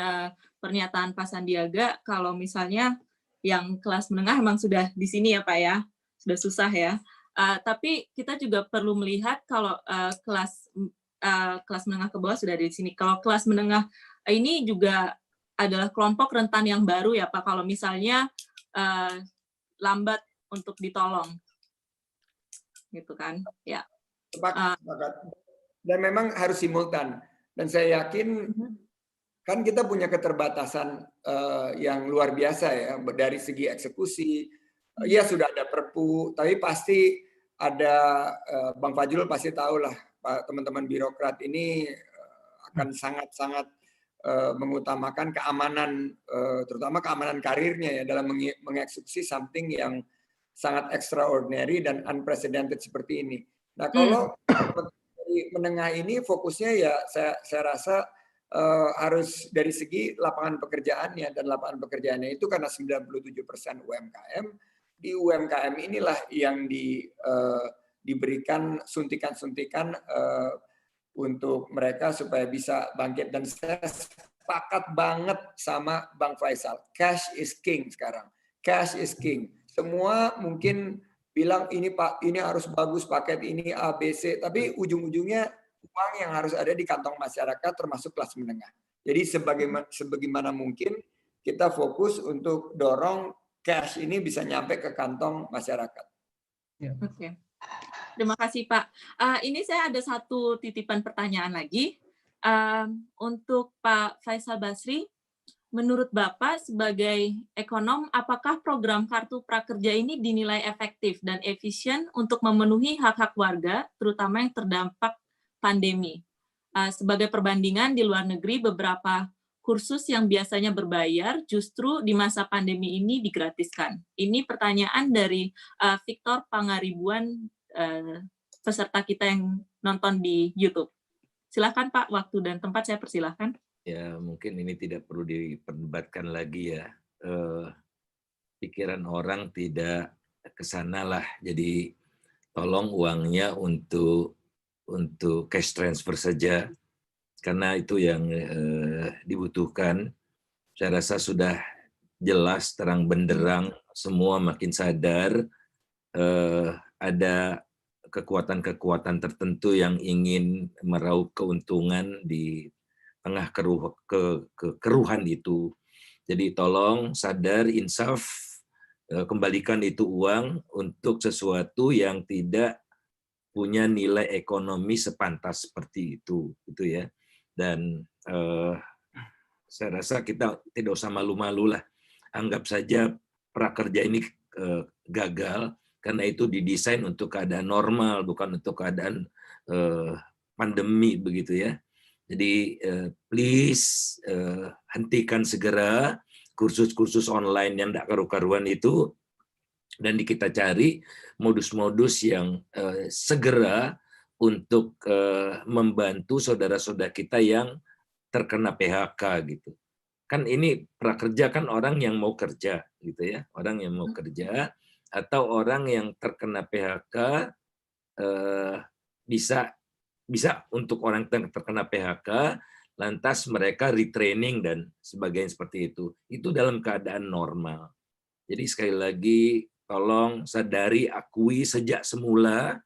pernyataan Pak Sandiaga kalau misalnya yang kelas menengah memang sudah di sini ya Pak ya, sudah susah ya. Tapi kita juga perlu melihat kalau kelas menengah ke bawah sudah di sini. Kalau kelas menengah ini juga adalah kelompok rentan yang baru ya Pak, kalau misalnya lambat untuk ditolong. Gitu kan, ya. Sepakat. Dan memang harus simultan. Dan saya yakin kan kita punya keterbatasan yang luar biasa ya dari segi eksekusi. Ya sudah ada perpu, tapi pasti ada Bang Fajrul pasti tahu lah teman-teman birokrat ini akan sangat-sangat mengutamakan keamanan, terutama keamanan karirnya ya dalam mengeksekusi something yang sangat extraordinary dan unprecedented seperti ini. Nah kalau dari menengah ini fokusnya ya saya rasa harus dari segi lapangan pekerjaannya, dan lapangan pekerjaannya itu karena 97% UMKM, di UMKM inilah yang diberikan suntikan-suntikan untuk mereka supaya bisa bangkit. Dan saya sepakat banget sama Bang Faisal, cash is king sekarang, cash is king. Semua mungkin bilang ini Pak, ini harus bagus paket ini A, B, C, tapi ujung-ujungnya uang yang harus ada di kantong masyarakat termasuk kelas menengah. Jadi sebagaimana mungkin kita fokus untuk dorong cash ini bisa nyampe ke kantong masyarakat. Oke. Terima kasih Pak. Ini saya ada satu titipan pertanyaan lagi. Untuk Pak Faisal Basri, menurut Bapak sebagai ekonom, apakah program Kartu Prakerja ini dinilai efektif dan efisien untuk memenuhi hak-hak warga, terutama yang terdampak pandemi? Sebagai perbandingan, di luar negeri beberapa kursus yang biasanya berbayar justru di masa pandemi ini digratiskan. Ini pertanyaan dari Victor Pangaribuan, peserta kita yang nonton di YouTube. Silakan Pak, waktu dan tempat saya persilahkan. Ya, mungkin ini tidak perlu diperdebatkan lagi ya. Pikiran orang tidak ke sana lah. Jadi tolong uangnya untuk cash transfer saja, karena itu yang dibutuhkan. Saya rasa sudah jelas terang benderang, semua makin sadar ada kekuatan-kekuatan tertentu yang ingin meraup keuntungan di tengah kekeruhan itu. Jadi tolong sadar, insaf, kembalikan itu uang untuk sesuatu yang tidak punya nilai ekonomi sepantas seperti itu, gitu ya. Dan saya rasa kita tidak usah malu-malu lah. Anggap saja prakerja ini gagal karena itu didesain untuk keadaan normal, bukan untuk keadaan pandemi begitu ya. Jadi please hentikan segera kursus-kursus online yang tidak karu-karuan itu, dan kita cari modus-modus yang segera untuk membantu saudara-saudara kita yang terkena PHK gitu. Kan ini prakerja kan orang yang mau kerja gitu ya, orang yang mau kerja atau orang yang terkena PHK bisa untuk orang yang terkena PHK lantas mereka retraining dan sebagainya seperti itu. Itu dalam keadaan normal. Jadi sekali lagi tolong sadari, akui sejak semula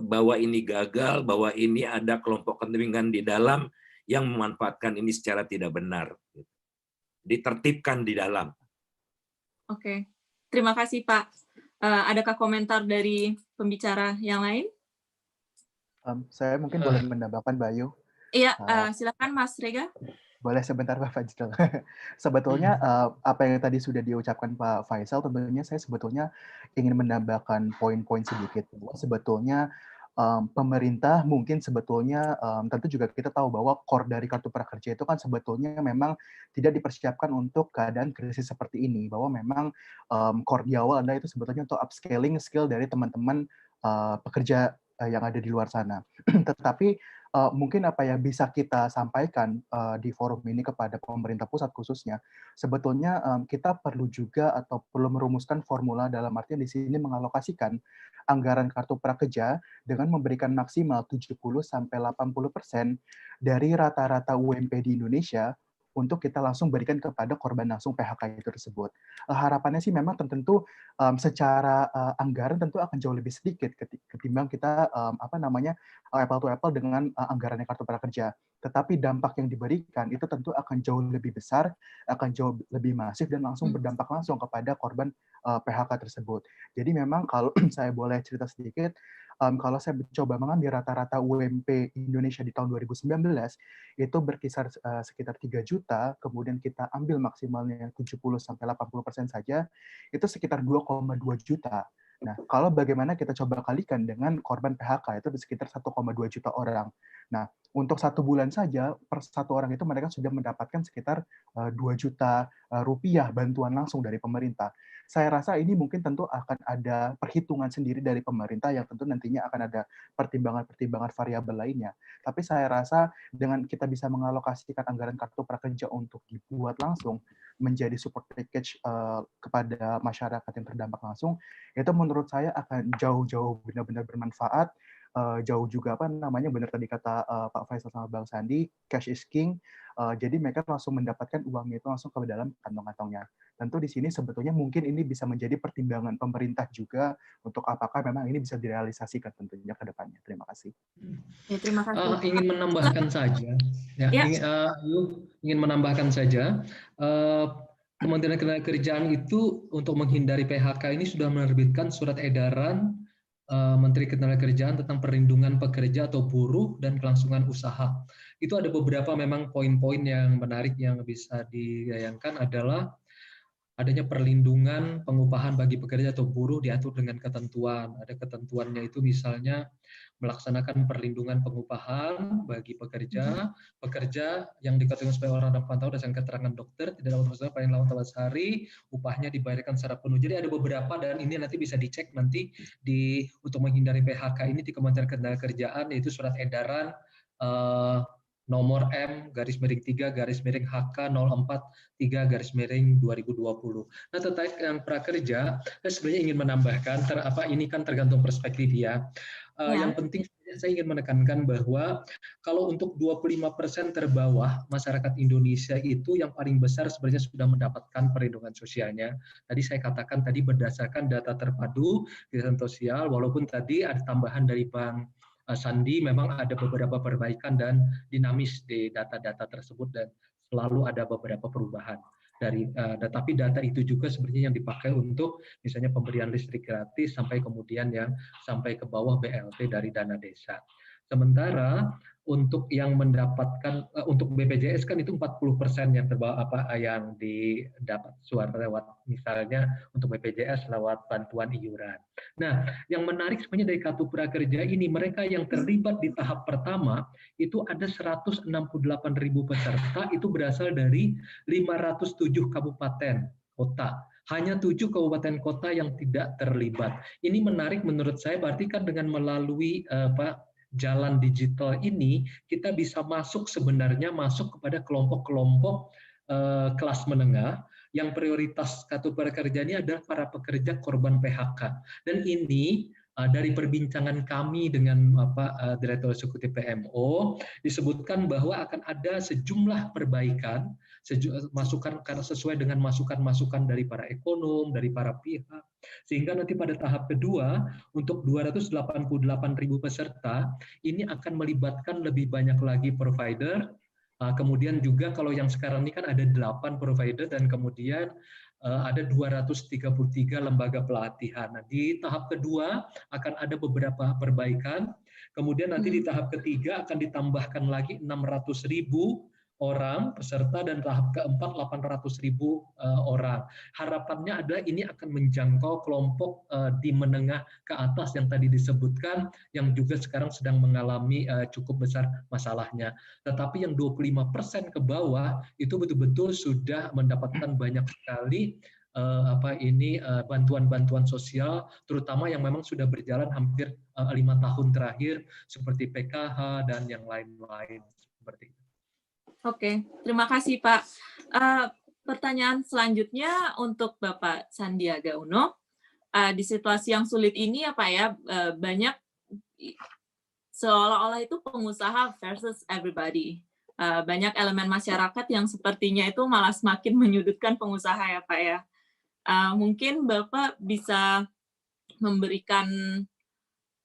bahwa ini gagal, bahwa ini ada kelompok kepentingan di dalam yang memanfaatkan ini secara tidak benar. Ditertibkan di dalam. Oke, terima kasih Pak. Adakah komentar dari pembicara yang lain? Saya mungkin boleh menambahkan, Bayu. Iya, silakan Mas Rega. Boleh sebentar Pak Fajrul. Sebetulnya apa yang tadi sudah diucapkan Pak Faisal, tentunya saya sebetulnya ingin menambahkan poin-poin sedikit bahwa sebetulnya pemerintah mungkin sebetulnya tentu juga kita tahu bahwa core dari kartu prakerja itu kan sebetulnya memang tidak dipersiapkan untuk keadaan krisis seperti ini, bahwa memang core di awal adalah itu sebetulnya untuk upscaling skill dari teman-teman pekerja yang ada di luar sana. Tetapi mungkin apa yang bisa kita sampaikan di forum ini kepada pemerintah pusat khususnya, sebetulnya kita perlu juga atau perlu merumuskan formula dalam artian di sini mengalokasikan anggaran kartu prakerja dengan memberikan maksimal 70-80% dari rata-rata UMP di Indonesia untuk kita langsung berikan kepada korban langsung PHK itu tersebut. Harapannya sih memang tentu secara anggaran tentu akan jauh lebih sedikit ketimbang kita apple to apple dengan anggaran kartu prakerja. Tetapi dampak yang diberikan itu tentu akan jauh lebih besar, akan jauh lebih masif dan langsung berdampak langsung kepada korban PHK tersebut. Jadi memang kalau saya boleh cerita sedikit, kalau saya mencoba mengambil rata-rata UMP Indonesia di tahun 2019, itu berkisar sekitar 3 juta, kemudian kita ambil maksimalnya 70-80% saja, itu sekitar 2,2 juta. Nah, kalau bagaimana kita coba kalikan dengan korban PHK, itu di sekitar 1,2 juta orang. Nah, untuk 1 bulan saja, per 1 orang itu mereka sudah mendapatkan sekitar 2 juta rupiah bantuan langsung dari pemerintah. Saya rasa ini mungkin tentu akan ada perhitungan sendiri dari pemerintah yang tentu nantinya akan ada pertimbangan-pertimbangan variabel lainnya. Tapi saya rasa dengan kita bisa mengalokasikan anggaran kartu prakerja untuk dibuat langsung menjadi support package kepada masyarakat yang terdampak langsung, itu menurut saya akan jauh-jauh benar-benar bermanfaat, jauh juga benar tadi kata Pak Faisal sama Bang Sandi, cash is king, jadi mereka langsung mendapatkan uangnya itu langsung ke dalam kantong-kantongnya. Tentu di sini sebetulnya mungkin ini bisa menjadi pertimbangan pemerintah juga untuk apakah memang ini bisa direalisasikan tentunya ke depannya. Terima kasih. Ya, terima kasih. Ingin menambahkan saja, ingin menambahkan saja, Kementerian Ketenagakerjaan itu untuk menghindari PHK ini sudah menerbitkan surat edaran Menteri Ketenagakerjaan tentang perlindungan pekerja atau buruh dan kelangsungan usaha. Itu ada beberapa memang poin-poin yang menarik yang bisa ditayangkan adalah adanya perlindungan pengupahan bagi pekerja atau buruh diatur dengan ketentuan. Ada ketentuannya itu misalnya melaksanakan perlindungan pengupahan bagi pekerja yang dikatakan sebagai orang tanpa pantau dengan keterangan dokter tidak dapat berusaha paling lama 14 hari, upahnya dibayarkan secara penuh. Jadi ada beberapa dan ini nanti bisa dicek nanti untuk menghindari PHK ini di Kementerian Ketenagakerjaan, yaitu surat edaran nomor M/3/HK 043/2020. Nah, terkait dengan prakerja, saya sebenarnya ingin menambahkan ini kan tergantung perspektif ya. Yang penting saya ingin menekankan bahwa kalau untuk 25% terbawah masyarakat Indonesia itu yang paling besar sebenarnya sudah mendapatkan perlindungan sosialnya. Tadi saya katakan tadi berdasarkan data terpadu kesehatan sosial, walaupun tadi ada tambahan dari Bang Sandi, memang ada beberapa perbaikan dan dinamis di data-data tersebut dan selalu ada beberapa perubahan. Tapi data itu juga sebenarnya yang dipakai untuk misalnya pemberian listrik gratis sampai kemudian yang sampai ke bawah BLT dari dana desa. Sementara untuk yang mendapatkan untuk BPJS kan itu 40% yang yang didapat suara lewat misalnya untuk BPJS lewat bantuan iuran. Nah, yang menarik sebenarnya dari kartu prakerja ini, mereka yang terlibat di tahap pertama itu ada 168.000 peserta, itu berasal dari 507 kabupaten kota. Hanya 7 kabupaten kota yang tidak terlibat. Ini menarik menurut saya, berarti kan dengan melalui jalan digital ini kita bisa masuk kepada kelompok-kelompok kelas menengah yang prioritas kartu prakerja ini adalah para pekerja korban PHK. Dan ini dari perbincangan kami dengan Direktur Eksekutif PMO disebutkan bahwa akan ada sejumlah perbaikan masukan karena sesuai dengan masukan-masukan dari para ekonom, dari para pihak, sehingga nanti pada tahap kedua untuk 288.000 peserta ini akan melibatkan lebih banyak lagi provider. Kemudian juga kalau yang sekarang ini kan ada 8 provider dan kemudian ada 233 lembaga pelatihan. Nah, di tahap kedua akan ada beberapa perbaikan. Kemudian nanti di tahap ketiga akan ditambahkan lagi 600.000 orang peserta dan tahap keempat 800.000 orang. Harapannya adalah ini akan menjangkau kelompok di menengah ke atas yang tadi disebutkan, yang juga sekarang sedang mengalami cukup besar masalahnya. Tetapi yang 25% ke bawah itu betul-betul sudah mendapatkan banyak sekali bantuan-bantuan sosial, terutama yang memang sudah berjalan hampir 5 tahun terakhir, seperti PKH dan yang lain-lain seperti itu. Oke, terima kasih Pak. Pertanyaan selanjutnya untuk Bapak Sandiaga Uno. Di situasi yang sulit ini ya Pak ya, banyak seolah-olah itu pengusaha versus everybody. Banyak elemen masyarakat yang sepertinya itu malah semakin menyudutkan pengusaha ya Pak ya. Mungkin Bapak bisa memberikan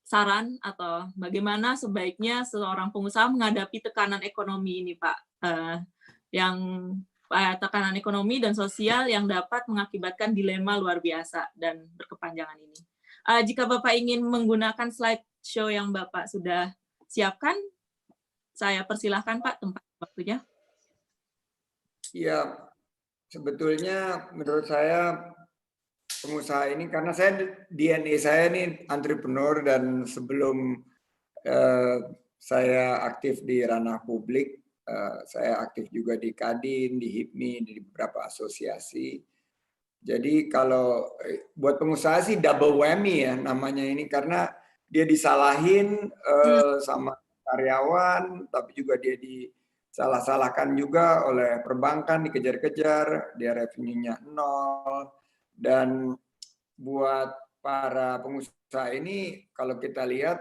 saran atau bagaimana sebaiknya seorang pengusaha menghadapi tekanan ekonomi ini, Pak, yang tekanan ekonomi dan sosial yang dapat mengakibatkan dilema luar biasa dan berkepanjangan ini. Jika Bapak ingin menggunakan slideshow yang Bapak sudah siapkan, saya persilahkan Pak tempat waktunya. Ya, sebetulnya menurut saya pengusaha ini, karena saya DNA saya ini entrepreneur, dan sebelum saya aktif di ranah publik, saya aktif juga di Kadin, di HIPMI, di beberapa asosiasi. Jadi kalau buat pengusaha sih double whammy ya namanya ini, karena dia disalahin sama karyawan, tapi juga dia disalah-salahkan juga oleh perbankan, dikejar-kejar, dia revenue-nya nol. Dan buat para pengusaha ini, kalau kita lihat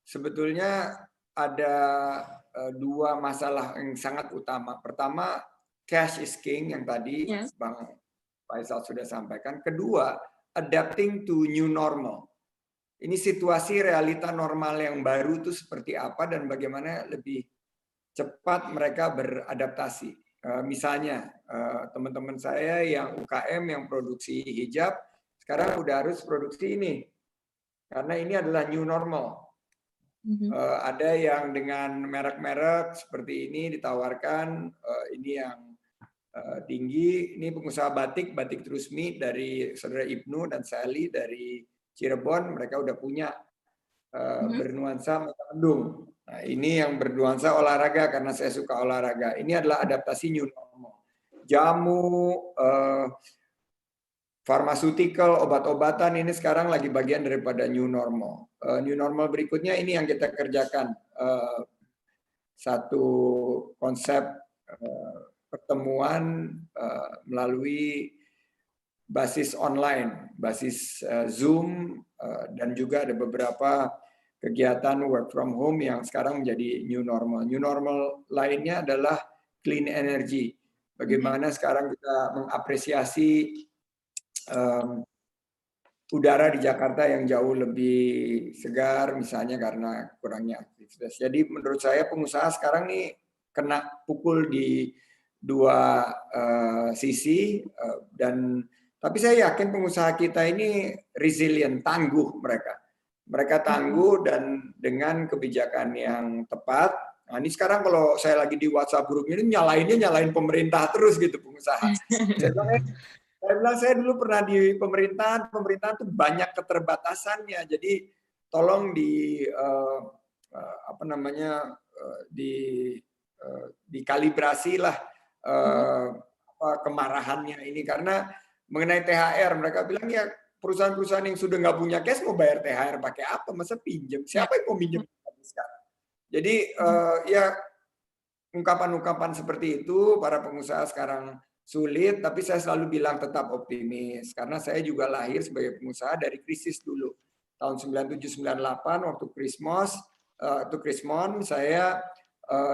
sebetulnya ada dua masalah yang sangat utama. Pertama, cash is king yang tadi Bang Faisal sudah sampaikan. Kedua, adapting to new normal. Ini situasi realita normal yang baru itu seperti apa dan bagaimana lebih cepat mereka beradaptasi. Misalnya teman-teman saya yang UKM yang produksi hijab sekarang udah harus produksi ini karena ini adalah new normal. Ada yang dengan merek-merek seperti ini ditawarkan, ini yang tinggi. Ini pengusaha batik Trusmi dari saudara Ibnu dan Sally dari Cirebon, mereka udah punya bernuansa Mendung. Nah, ini yang bernuansa olahraga karena saya suka olahraga. Ini adalah adaptasi new normal. Jamu, pharmaceutical, obat-obatan ini sekarang lagi bagian daripada new normal. New normal berikutnya ini yang kita kerjakan. Satu konsep pertemuan melalui basis online, basis Zoom, dan juga ada beberapa kegiatan work from home yang sekarang menjadi new normal. New normal lainnya adalah clean energy. Bagaimana sekarang kita mengapresiasi udara di Jakarta yang jauh lebih segar, misalnya karena kurangnya aktivitas. Jadi menurut saya pengusaha sekarang nih kena pukul di dua sisi, tapi saya yakin pengusaha kita ini resilient, tangguh mereka. Mereka tangguh dan dengan kebijakan yang tepat. Nah, ini sekarang kalau saya lagi di WhatsApp group ini nyalain pemerintah terus gitu pengusaha. Saya bilang saya dulu pernah di pemerintahan tuh banyak keterbatasannya. Jadi tolong dikalibrasi lah kemarahannya ini, karena mengenai THR mereka bilang ya perusahaan-perusahaan yang sudah nggak punya cash mau bayar THR pakai apa? Masa pinjam? Siapa yang mau pinjam sekarang? Jadi ya ungkapan-ungkapan seperti itu para pengusaha sekarang sulit, tapi saya selalu bilang tetap optimis karena saya juga lahir sebagai pengusaha dari krisis dulu. Tahun 97-98 waktu Krismon saya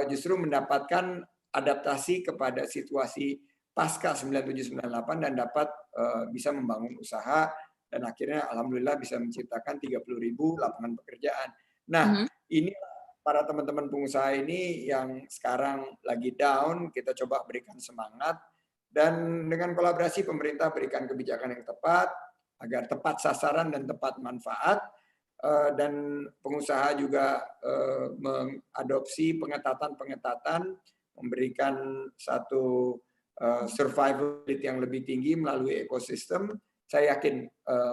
justru mendapatkan adaptasi kepada situasi pasca 97-98 dan dapat bisa membangun usaha dan akhirnya alhamdulillah bisa menciptakan 30.000 lapangan pekerjaan. Nah, ini para teman-teman pengusaha ini yang sekarang lagi down, kita coba berikan semangat dan dengan kolaborasi pemerintah berikan kebijakan yang tepat agar tepat sasaran dan tepat manfaat, dan pengusaha juga mengadopsi pengetatan memberikan satu survival yang lebih tinggi melalui ekosistem. Saya yakin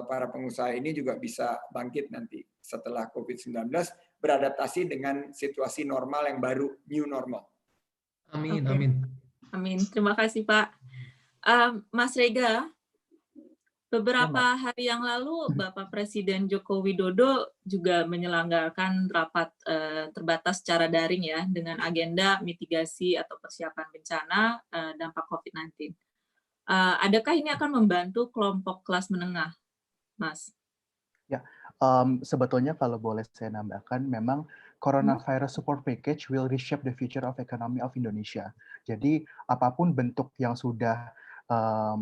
para pengusaha ini juga bisa bangkit nanti setelah COVID-19, beradaptasi dengan situasi normal yang baru, new normal. Amin, Oke. amin. Amin. Terima kasih, Pak. Mas Rega, beberapa hari yang lalu Bapak Presiden Joko Widodo juga menyelenggarakan rapat terbatas secara daring ya, dengan agenda mitigasi atau persiapan bencana dampak COVID-19. Adakah ini akan membantu kelompok kelas menengah, Mas? Ya, sebetulnya kalau boleh saya nambahkan, memang Coronavirus Support Package will reshape the future of economy of Indonesia. Jadi apapun bentuk yang sudah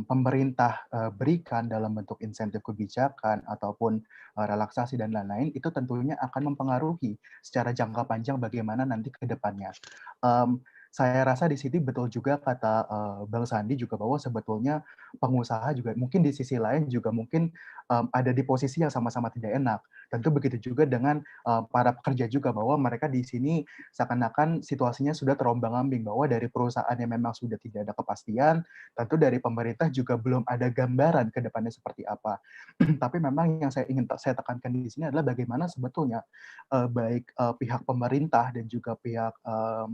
pemerintah berikan dalam bentuk insentif kebijakan ataupun relaksasi dan lain-lain, itu tentunya akan mempengaruhi secara jangka panjang bagaimana nanti ke depannya. Saya rasa di sini betul juga kata Bang Sandi juga bahwa sebetulnya pengusaha juga mungkin di sisi lain juga mungkin ada di posisi yang sama-sama tidak enak. Tentu begitu juga dengan para pekerja juga bahwa mereka di sini seakan-akan situasinya sudah terombang-ambing, bahwa dari perusahaan yang memang sudah tidak ada kepastian, tentu dari pemerintah juga belum ada gambaran ke depannya seperti apa. Tapi memang yang saya tekankan di sini adalah bagaimana sebetulnya baik pihak pemerintah dan juga pihak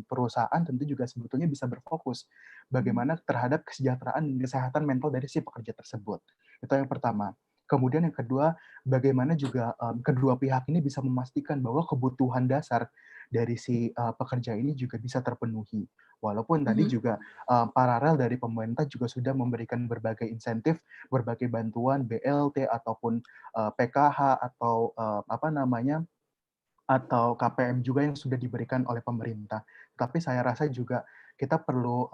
perusahaan tentu juga sebetulnya bisa berfokus bagaimana terhadap kesejahteraan dan kesehatan mental dari si pekerja tersebut. Itu yang pertama. Kemudian yang kedua, bagaimana juga kedua pihak ini bisa memastikan bahwa kebutuhan dasar dari si pekerja ini juga bisa terpenuhi. Walaupun tadi juga paralel dari pemerintah juga sudah memberikan berbagai insentif, berbagai bantuan BLT ataupun PKH atau atau KPM juga yang sudah diberikan oleh pemerintah. Tapi saya rasa juga kita perlu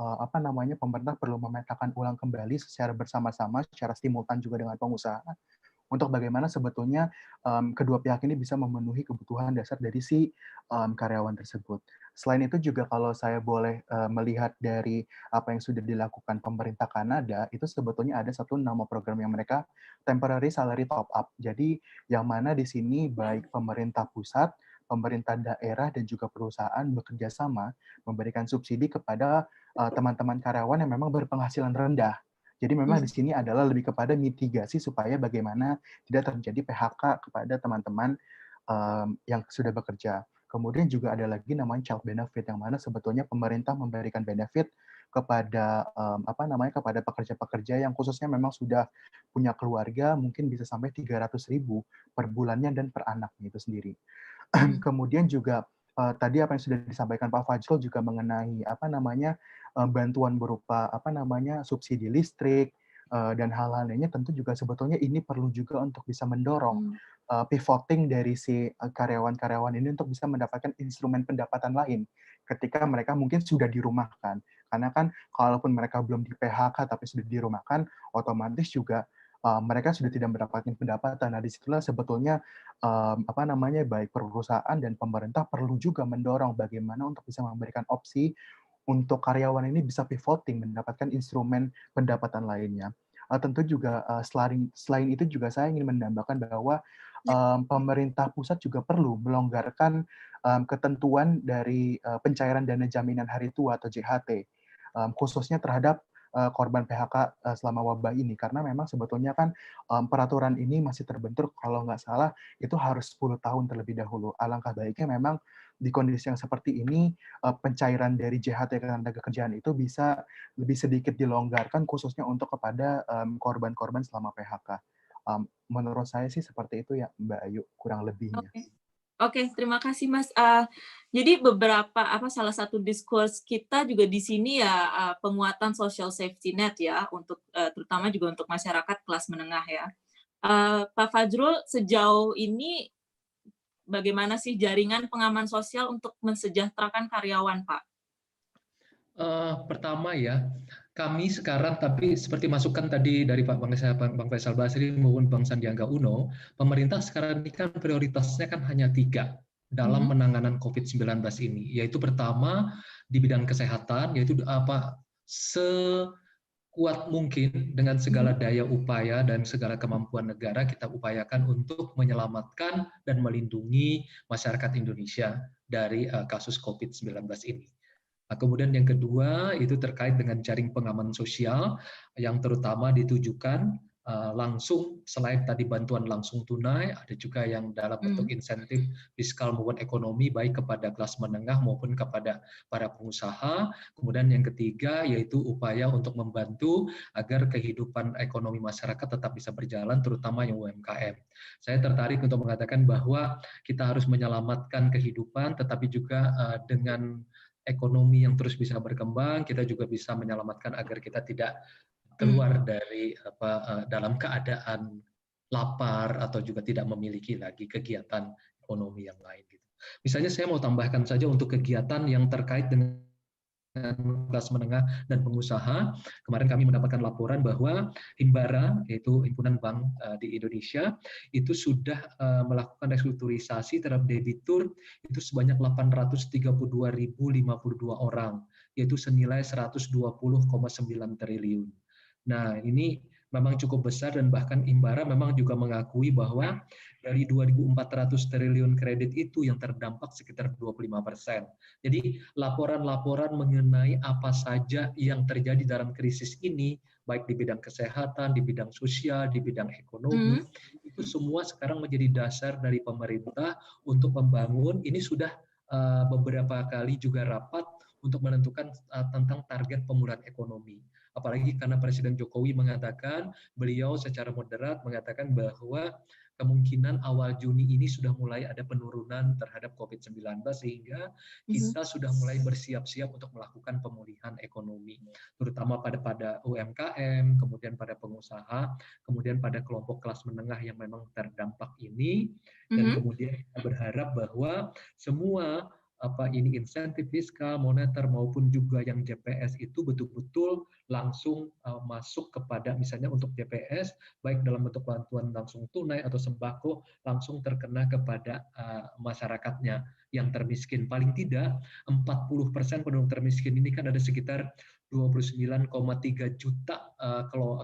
pemerintah perlu memetakan ulang kembali secara bersama-sama, secara simultan juga dengan pengusaha untuk bagaimana sebetulnya kedua pihak ini bisa memenuhi kebutuhan dasar dari si karyawan tersebut. Selain itu juga kalau saya boleh melihat dari apa yang sudah dilakukan pemerintah Kanada, itu sebetulnya ada satu nama program yang mereka temporary salary top up. Jadi yang mana di sini baik pemerintah pusat, pemerintah daerah dan juga perusahaan bekerja sama memberikan subsidi kepada teman-teman karyawan yang memang berpenghasilan rendah. Jadi memang di sini adalah lebih kepada mitigasi supaya bagaimana tidak terjadi PHK kepada teman-teman yang sudah bekerja. Kemudian juga ada lagi namanya child benefit, yang mana sebetulnya pemerintah memberikan benefit kepada kepada pekerja-pekerja yang khususnya memang sudah punya keluarga, mungkin bisa sampai 300.000 per bulannya dan per anaknya itu sendiri. Kemudian juga tadi apa yang sudah disampaikan Pak Fajrul juga mengenai bantuan berupa subsidi listrik dan hal-hal lainnya, tentu juga sebetulnya ini perlu juga untuk bisa mendorong pivoting dari si karyawan-karyawan ini untuk bisa mendapatkan instrumen pendapatan lain ketika mereka mungkin sudah dirumahkan. Karena kan kalaupun mereka belum di PHK tapi sudah dirumahkan, otomatis juga mereka sudah tidak mendapatkan pendapatan. Nah, disitulah sebetulnya baik perusahaan dan pemerintah perlu juga mendorong bagaimana untuk bisa memberikan opsi untuk karyawan ini bisa pivoting mendapatkan instrumen pendapatan lainnya. Tentu juga selain itu juga saya ingin menambahkan bahwa pemerintah pusat juga perlu melonggarkan ketentuan dari pencairan dana jaminan hari tua atau JHT, khususnya terhadap korban PHK selama wabah ini, karena memang sebetulnya kan peraturan ini masih terbentuk kalau nggak salah itu harus 10 tahun terlebih dahulu. Alangkah baiknya memang di kondisi yang seperti ini pencairan dari JHT ketenagakerjaan itu bisa lebih sedikit dilonggarkan khususnya untuk kepada korban-korban selama PHK. Menurut saya sih seperti itu ya Mbak Ayu, kurang lebihnya. Oke, terima kasih Mas. Jadi salah satu diskurs kita juga di sini ya penguatan social safety net ya untuk terutama juga untuk masyarakat kelas menengah ya. Pak Fajrul, sejauh ini bagaimana sih jaringan pengaman sosial untuk mensejahterakan karyawan, Pak? Pertama ya, kami sekarang tapi seperti masukan tadi dari Bang Faisal Basri maupun Bang Sandiaga Uno, pemerintah sekarang ini kan prioritasnya kan hanya 3 dalam penanganan COVID-19 ini, yaitu pertama di bidang kesehatan, yaitu sekuat mungkin dengan segala daya upaya dan segala kemampuan negara kita upayakan untuk menyelamatkan dan melindungi masyarakat Indonesia dari kasus COVID-19 ini. Kemudian yang kedua itu terkait dengan jaring pengaman sosial yang terutama ditujukan langsung, selain tadi bantuan langsung tunai, ada juga yang dalam bentuk insentif fiskal maupun ekonomi baik kepada kelas menengah maupun kepada para pengusaha. Kemudian yang ketiga yaitu upaya untuk membantu agar kehidupan ekonomi masyarakat tetap bisa berjalan, terutama yang UMKM. Saya tertarik untuk mengatakan bahwa kita harus menyelamatkan kehidupan, tetapi juga dengan ekonomi yang terus bisa berkembang, kita juga bisa menyelamatkan agar kita tidak keluar dari dalam keadaan lapar atau juga tidak memiliki lagi kegiatan ekonomi yang lain. Gitu. Misalnya saya mau tambahkan saja untuk kegiatan yang terkait dengan kelas menengah dan pengusaha. Kemarin kami mendapatkan laporan bahwa Himbara, yaitu Himpunan Bank di Indonesia, itu sudah melakukan restrukturisasi terhadap debitur itu sebanyak 832.052 orang, yaitu senilai 120,9 triliun. Nah, ini memang cukup besar dan bahkan Himbara memang juga mengakui bahwa dari 2.400 triliun kredit itu yang terdampak sekitar 25%. Jadi laporan-laporan mengenai apa saja yang terjadi dalam krisis ini, baik di bidang kesehatan, di bidang sosial, di bidang ekonomi, itu semua sekarang menjadi dasar dari pemerintah untuk membangun. Ini sudah beberapa kali juga rapat untuk menentukan tentang target pemulihan ekonomi. Apalagi karena Presiden Jokowi mengatakan, beliau secara moderat mengatakan bahwa kemungkinan awal Juni ini sudah mulai ada penurunan terhadap COVID-19 sehingga kita sudah mulai bersiap-siap untuk melakukan pemulihan ekonomi, terutama pada UMKM, kemudian pada pengusaha, kemudian pada kelompok kelas menengah yang memang terdampak ini, dan kemudian kita berharap bahwa semua ini insentif fiskal, moneter maupun juga yang JPS itu betul-betul langsung masuk kepada misalnya untuk JPS baik dalam bentuk bantuan langsung tunai atau sembako langsung terkena kepada masyarakatnya yang termiskin. Paling tidak 40% penduduk termiskin ini kan ada sekitar 29,3 juta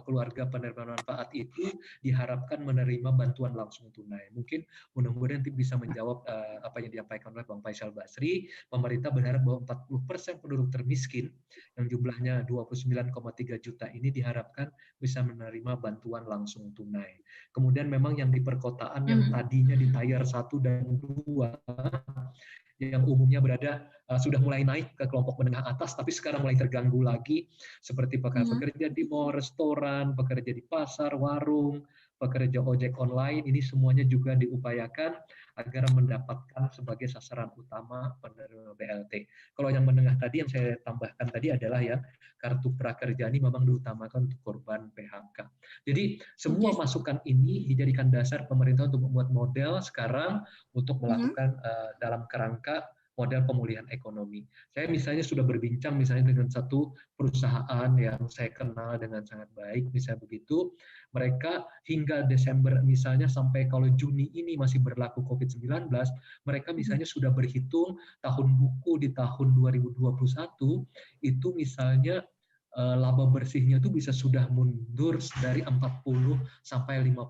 keluarga penerima manfaat itu diharapkan menerima bantuan langsung tunai. Mungkin mudah-mudahan nanti bisa menjawab apa yang disampaikan oleh Bang Faisal Basri. Pemerintah berharap bahwa 40% penduduk termiskin yang jumlahnya 29,3 juta ini diharapkan bisa menerima bantuan langsung tunai. Kemudian memang yang di perkotaan yang tadinya di tier 1 dan 2 yang umumnya berada sudah mulai naik ke kelompok menengah atas, tapi sekarang mulai terganggu lagi, seperti pekerja di mall, restoran, pekerja di pasar, warung, pekerja ojek online, ini semuanya juga diupayakan agar mendapatkan sebagai sasaran utama penerima BLT. Kalau yang menengah tadi yang saya tambahkan tadi adalah ya kartu prakerja ini memang diutamakan untuk korban PHK. Jadi semua masukan ini dijadikan dasar pemerintah untuk membuat model sekarang untuk melakukan dalam kerangka model pemulihan ekonomi. Saya misalnya sudah berbincang misalnya dengan satu perusahaan yang saya kenal dengan sangat baik, misalnya begitu, mereka hingga Desember misalnya sampai kalau Juni ini masih berlaku COVID-19, mereka misalnya sudah berhitung tahun buku di tahun 2021 itu misalnya laba bersihnya itu bisa sudah mundur dari 40 sampai 50%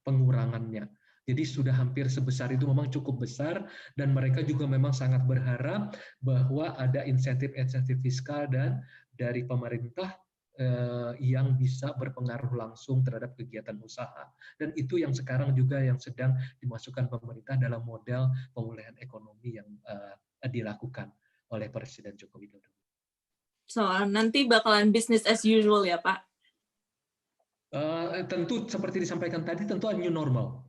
pengurangannya. Jadi sudah hampir sebesar itu, memang cukup besar, dan mereka juga memang sangat berharap bahwa ada insentif-insentif fiskal dan dari pemerintah yang bisa berpengaruh langsung terhadap kegiatan usaha. Dan itu yang sekarang juga yang sedang dimasukkan pemerintah dalam model pemulihan ekonomi yang dilakukan oleh Presiden Joko Widodo. So, nanti bakalan business as usual ya, Pak? Tentu seperti disampaikan tadi, tentu new normal.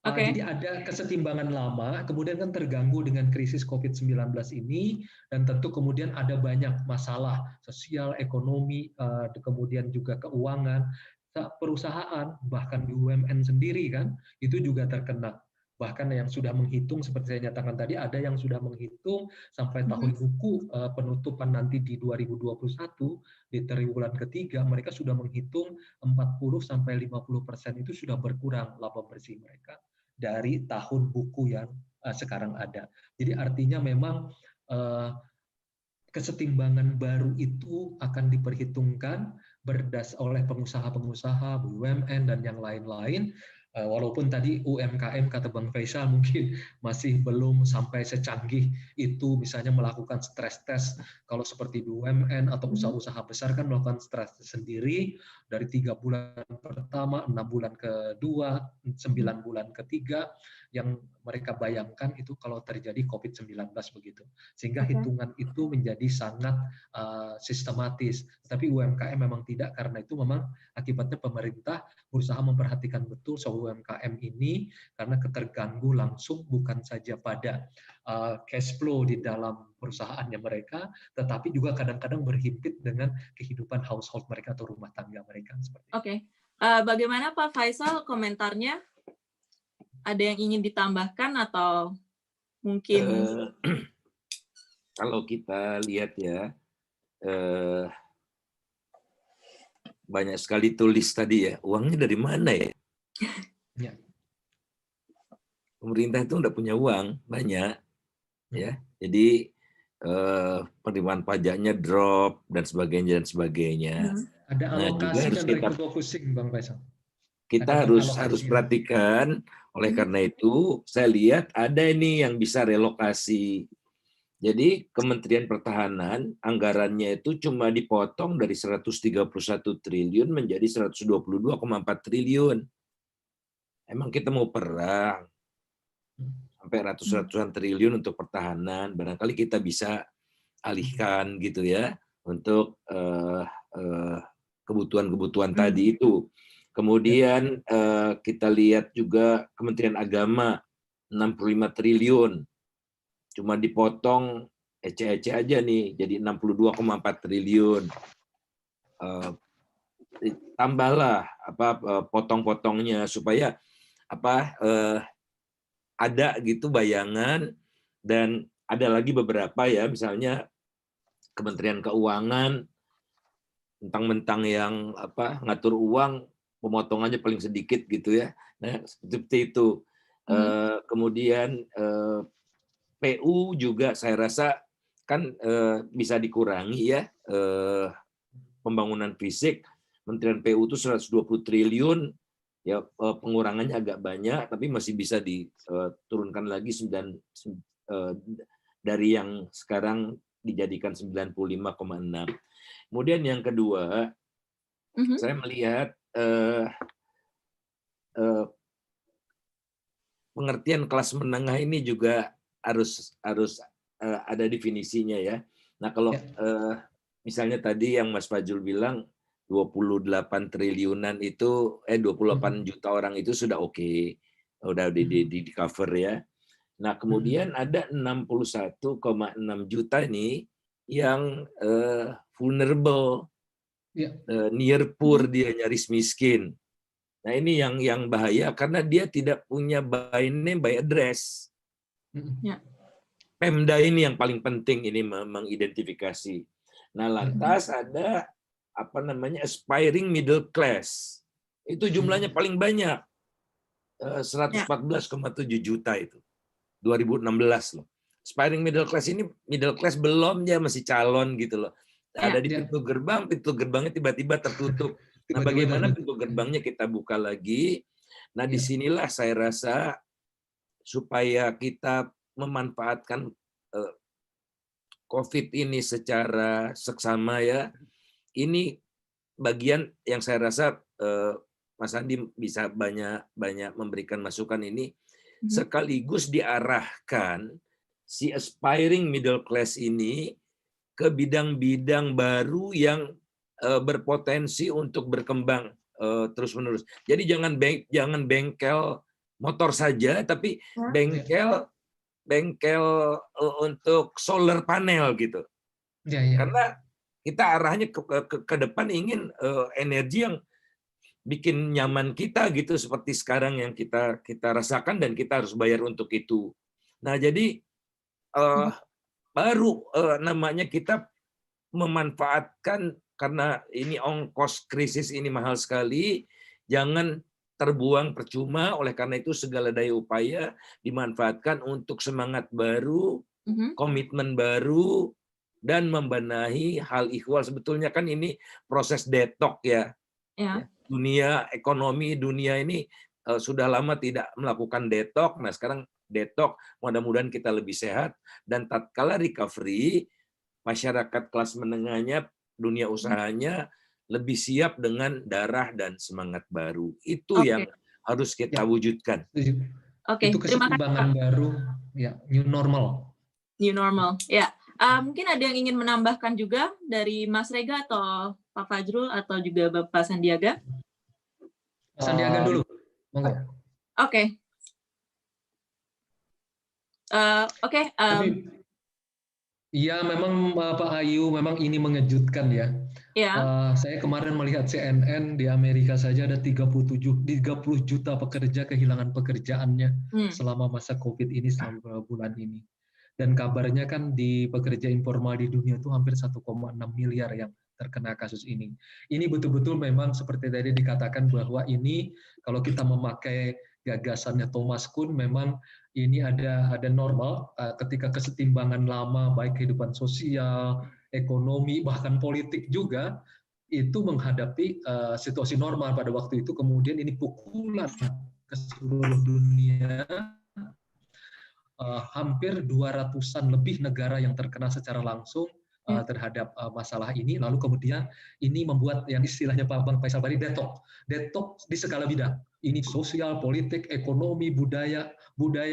Jadi ada kesetimbangan lama, kemudian kan terganggu dengan krisis COVID-19 ini, dan tentu kemudian ada banyak masalah sosial, ekonomi, kemudian juga keuangan, perusahaan, bahkan BUMN sendiri kan, itu juga terkena. Bahkan yang sudah menghitung, seperti saya nyatakan tadi, ada yang sudah menghitung sampai tahun buku penutupan nanti di 2021, di triwulan ketiga, mereka sudah menghitung 40-50% itu sudah berkurang laba bersih mereka dari tahun buku yang sekarang ada. Jadi artinya memang kesetimbangan baru itu akan diperhitungkan oleh pengusaha-pengusaha, BUMN, dan yang lain-lain, Walaupun tadi UMKM kata Bang Faisal mungkin masih belum sampai secanggih itu, misalnya melakukan stress test. Kalau seperti BUMN atau usaha-usaha besar kan melakukan stress test sendiri dari 3 bulan pertama, 6 bulan kedua, 9 bulan ketiga, yang mereka bayangkan itu kalau terjadi COVID-19 begitu. Sehingga hitungan itu menjadi sangat sistematis. Tapi UMKM memang tidak, karena itu memang akibatnya pemerintah berusaha memperhatikan betul soal UMKM ini, karena keterganggu langsung bukan saja pada cash flow di dalam perusahaannya mereka, tetapi juga kadang-kadang berhimpit dengan kehidupan household mereka atau rumah tangga mereka. Oke. Bagaimana Pak Faisal komentarnya? Ada yang ingin ditambahkan atau mungkin? Kalau kita lihat ya, banyak sekali tulis tadi ya, uangnya dari mana ya? Ya. Pemerintah itu nggak punya uang banyak, ya. Jadi penerimaan pajaknya drop dan sebagainya. Ada alokasi juga dan refocusing, Bang Faisal. Kita harus perhatikan. Oleh karena itu, saya lihat ada ini yang bisa relokasi. Jadi Kementerian Pertahanan anggarannya itu cuma dipotong dari 131 triliun menjadi 122,4 triliun. Emang kita mau perang sampai ratusan triliun untuk pertahanan, barangkali kita bisa alihkan gitu ya untuk kebutuhan-kebutuhan tadi itu. Kemudian kita lihat juga Kementerian Agama 65 triliun. Cuma dipotong ece-ece aja nih, jadi 62,4 triliun. Tambahlah potong-potongnya supaya ada gitu bayangan, dan ada lagi beberapa ya, misalnya Kementerian Keuangan mentang-mentang yang ngatur uang, pemotongannya paling sedikit gitu ya. Nah, seperti itu. Kemudian PU juga saya rasa kan bisa dikurangi ya, pembangunan fisik. Kementerian PU itu 120 triliun, ya pengurangannya agak banyak, tapi masih bisa diturunkan lagi dari yang sekarang dijadikan 95,6. Kemudian yang kedua, saya melihat pengertian kelas menengah ini juga harus ada definisinya ya. Nah kalau misalnya tadi yang Mas Fajrul bilang 28 triliunan itu 28 juta orang itu sudah oke, udah di cover ya. Nah kemudian ada 61,6 juta nih yang vulnerable, near poor, dia nyaris miskin. Nah ini yang bahaya karena dia tidak punya by name by address. Pemda ini yang paling penting ini mengidentifikasi. Nah lantas ada aspiring middle class. Itu jumlahnya paling banyak. 114,7 juta itu. 2016 loh. Aspiring middle class ini middle class belum, dia masih calon gitu loh. Ada di pintu gerbangnya tiba-tiba tertutup. Nah, bagaimana pintu gerbangnya kita buka lagi? Nah, disinilah saya rasa supaya kita memanfaatkan COVID ini secara seksama ya. Ini bagian yang saya rasa Mas Andi bisa banyak memberikan masukan ini, sekaligus diarahkan si aspiring middle class ini ke bidang-bidang baru yang berpotensi untuk berkembang terus-menerus. Jadi jangan bengkel motor saja, tapi bengkel untuk solar panel gitu. Karena kita arahnya ke depan ingin energi yang bikin nyaman kita gitu, seperti sekarang yang kita rasakan dan kita harus bayar untuk itu. Nah, jadi baru namanya kita memanfaatkan, karena ini ongkos krisis ini mahal sekali, jangan terbuang percuma. Oleh karena itu segala daya upaya dimanfaatkan untuk semangat baru, komitmen baru, dan membenahi hal ihwal. Sebetulnya kan ini proses detok ya. Dunia ekonomi dunia ini sudah lama tidak melakukan detox. Nah, sekarang detox, mudah-mudahan kita lebih sehat, dan tatkala recovery, masyarakat kelas menengahnya, dunia usahanya lebih siap dengan darah dan semangat baru. Itu yang harus kita wujudkan. Itu keseimbangan baru, ya, new normal. New normal, ya. Mungkin ada yang ingin menambahkan juga dari Mas Rega atau Pak Fajrul atau juga Bapak Sandiaga? Mas Sandiaga dulu. Oke. Iya, memang Pak Ayu, memang ini mengejutkan ya. Saya kemarin melihat CNN di Amerika saja ada 30 juta pekerja kehilangan pekerjaannya selama masa COVID ini, selama bulan ini. Dan kabarnya kan di pekerja informal di dunia itu hampir 1,6 miliar yang terkena kasus ini. Ini betul-betul memang seperti tadi dikatakan bahwa ini kalau kita memakai gagasannya Thomas Kuhn, memang ini ada normal ketika kesetimbangan lama baik kehidupan sosial, ekonomi, bahkan politik juga itu menghadapi situasi normal pada waktu itu, kemudian ini pukulan ke seluruh dunia. Hampir 200-an lebih negara yang terkena secara langsung terhadap masalah ini, lalu kemudian ini membuat yang istilahnya Pak Bang Faisal Bari detox di segala bidang. Ini sosial, politik, ekonomi, budaya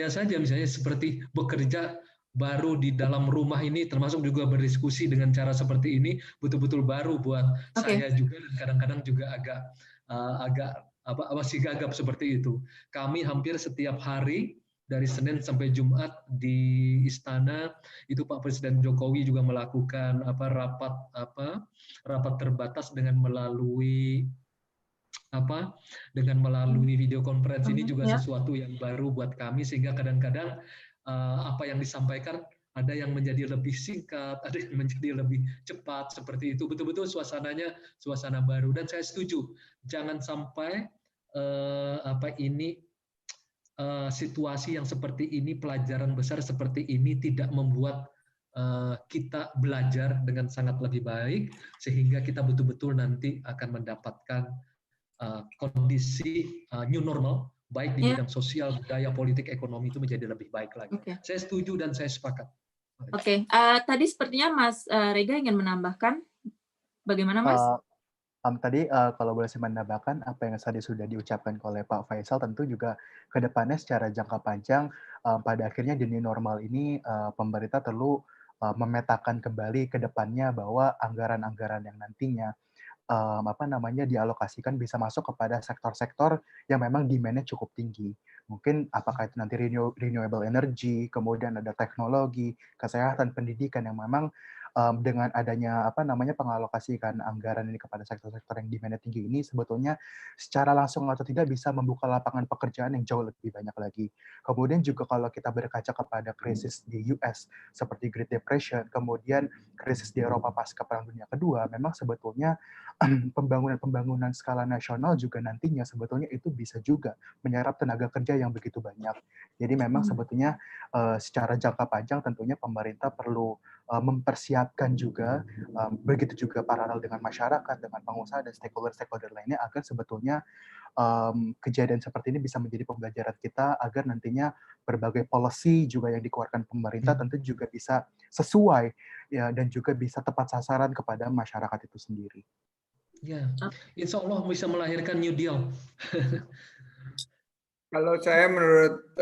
saja misalnya seperti bekerja baru di dalam rumah ini, termasuk juga berdiskusi dengan cara seperti ini, betul-betul baru buat saya juga, dan kadang-kadang juga agak masih gagap seperti itu. Kami hampir setiap hari dari Senin sampai Jumat di Istana itu Pak Presiden Jokowi juga melakukan rapat terbatas dengan melalui video conference. Ini juga sesuatu yang baru buat kami, sehingga kadang-kadang apa yang disampaikan ada yang menjadi lebih singkat, ada yang menjadi lebih cepat, seperti itu. Betul-betul suasananya suasana baru, dan saya setuju jangan sampai situasi yang seperti ini, pelajaran besar seperti ini tidak membuat kita belajar dengan sangat lebih baik, sehingga kita betul-betul nanti akan mendapatkan kondisi new normal, baik di bidang sosial, budaya, politik, ekonomi itu menjadi lebih baik lagi. Saya setuju dan saya sepakat. Tadi sepertinya Mas Rega ingin menambahkan, bagaimana Mas? Tadi kalau boleh saya menambahkan apa yang tadi sudah diucapkan oleh Pak Faisal, tentu juga ke depannya secara jangka panjang pada akhirnya di new normal ini pemerintah perlu memetakan kembali ke depannya bahwa anggaran-anggaran yang nantinya dialokasikan bisa masuk kepada sektor-sektor yang memang demand-nya cukup tinggi. Mungkin apakah itu nanti renewable energy, kemudian ada teknologi, kesehatan, pendidikan yang memang dengan adanya pengalokasikan anggaran ini kepada sektor-sektor yang demand-nya tinggi ini sebetulnya secara langsung atau tidak bisa membuka lapangan pekerjaan yang jauh lebih banyak lagi. Kemudian juga kalau kita berkaca kepada krisis di US seperti Great Depression, kemudian krisis di Eropa pasca Perang Dunia Kedua, memang sebetulnya pembangunan skala nasional juga nantinya sebetulnya itu bisa juga menyerap tenaga kerja yang begitu banyak. Jadi memang sebetulnya secara jangka panjang tentunya pemerintah perlu mempersiapkan juga, begitu juga paralel dengan masyarakat, dengan pengusaha dan stakeholder lainnya, agar sebetulnya kejadian seperti ini bisa menjadi pembelajaran kita agar nantinya berbagai policy juga yang dikeluarkan pemerintah tentu juga bisa sesuai ya, dan juga bisa tepat sasaran kepada masyarakat itu sendiri. Ya, insya Allah bisa melahirkan New Deal. Kalau saya menurut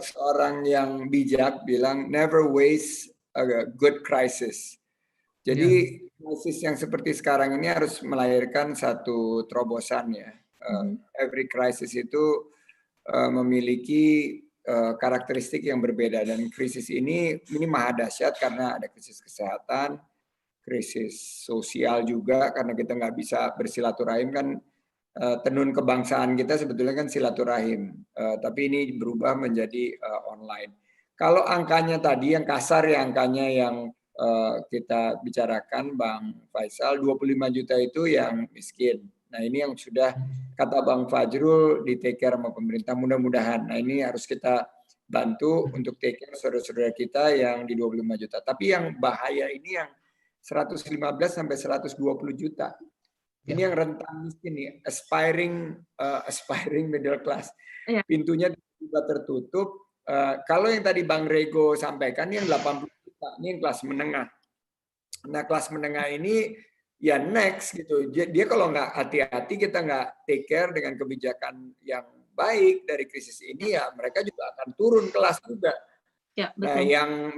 seorang yang bijak bilang never waste a good crisis. Jadi krisis yang seperti sekarang ini harus melahirkan satu terobosan ya. Every crisis itu memiliki karakteristik yang berbeda, dan krisis ini maha dahsyat karena ada krisis kesehatan, krisis sosial juga karena kita nggak bisa bersilaturahim kan. Tenun kebangsaan kita sebetulnya kan silaturahim, tapi ini berubah menjadi online. Kalau angkanya tadi yang kasar ya, angkanya yang kita bicarakan Bang Faisal, 25 juta itu yang miskin. Nah ini yang sudah kata Bang Fajrul di take care sama pemerintah, mudah-mudahan. Nah ini harus kita bantu untuk take care saudara-saudara kita yang di 25 juta. Tapi yang bahaya ini yang 115 sampai 120 juta. Ini yang rentan miskin nih, aspiring middle class. Ya. Pintunya tiba tertutup. Kalau yang tadi Bang Rego sampaikan, yang 80 juta, ini yang kelas menengah. Nah, kelas menengah ini ya next gitu. Dia kalau nggak hati-hati, kita nggak take care dengan kebijakan yang baik dari krisis ini, ya mereka juga akan turun kelas juga. Ya, betul. Nah, yang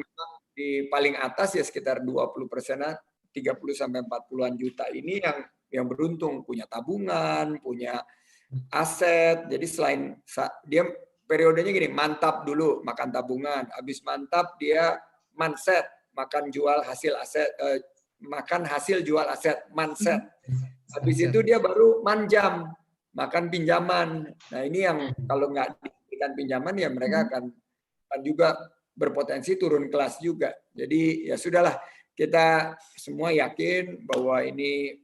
di paling atas ya sekitar 20%-an, 30-40-an juta ini yang beruntung, punya tabungan, punya aset. Jadi selain dia periodenya gini, mantap dulu makan tabungan, habis mantap dia manset, makan jual hasil aset, makan hasil jual aset, manset. Habis itu dia baru manjam, makan pinjaman. Nah, ini yang kalau nggak diberikan pinjaman ya mereka akan juga berpotensi turun kelas juga. Jadi ya sudahlah, kita semua yakin bahwa ini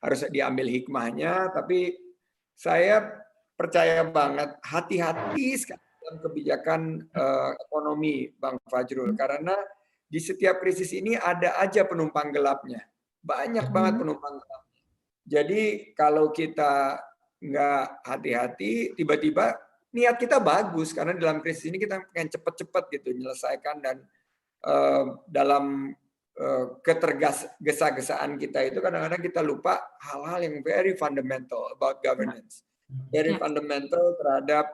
harus diambil hikmahnya, tapi saya percaya banget hati-hati sekali dalam kebijakan ekonomi, Bang Fajrul, karena di setiap krisis ini ada aja penumpang gelapnya, banyak banget penumpang gelapnya. Jadi kalau kita nggak hati-hati, tiba-tiba niat kita bagus, karena dalam krisis ini kita pengen cepat-cepat gitu menyelesaikan, dan dalam ketergesa-gesaan kita itu kadang-kadang kita lupa hal-hal yang very fundamental about governance, very fundamental terhadap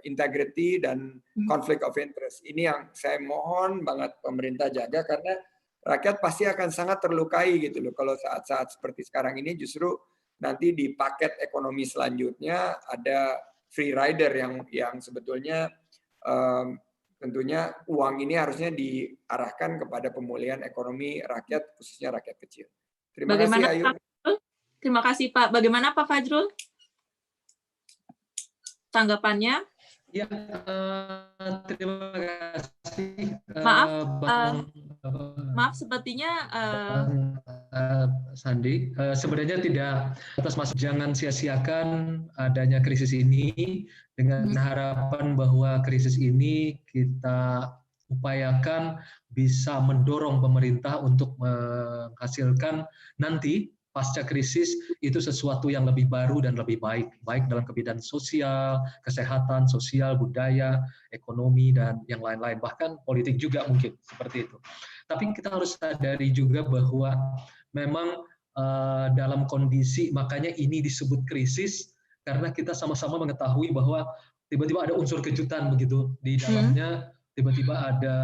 integrity dan conflict of interest. Ini yang saya mohon banget pemerintah jaga, karena rakyat pasti akan sangat terlukai gitu loh kalau saat-saat seperti sekarang ini justru nanti di paket ekonomi selanjutnya ada free rider yang sebetulnya tentunya uang ini harusnya diarahkan kepada pemulihan ekonomi rakyat, khususnya rakyat kecil. Terima kasih, Ayu. Terima kasih, Pak. Bagaimana Pak Fajrul? Tanggapannya? Ya, terima kasih. Maaf, sepertinya Sandi, sebenarnya tidak atas masuk, jangan sia-siakan adanya krisis ini dengan harapan bahwa krisis ini kita upayakan bisa mendorong pemerintah untuk menghasilkan nanti pasca krisis itu sesuatu yang lebih baru dan lebih baik, baik dalam bidang sosial, kesehatan, sosial, budaya, ekonomi, dan yang lain-lain, bahkan politik juga mungkin seperti itu. Tapi kita harus sadari juga bahwa memang dalam kondisi, makanya ini disebut krisis, karena kita sama-sama mengetahui bahwa tiba-tiba ada unsur kejutan begitu di dalamnya, tiba-tiba ada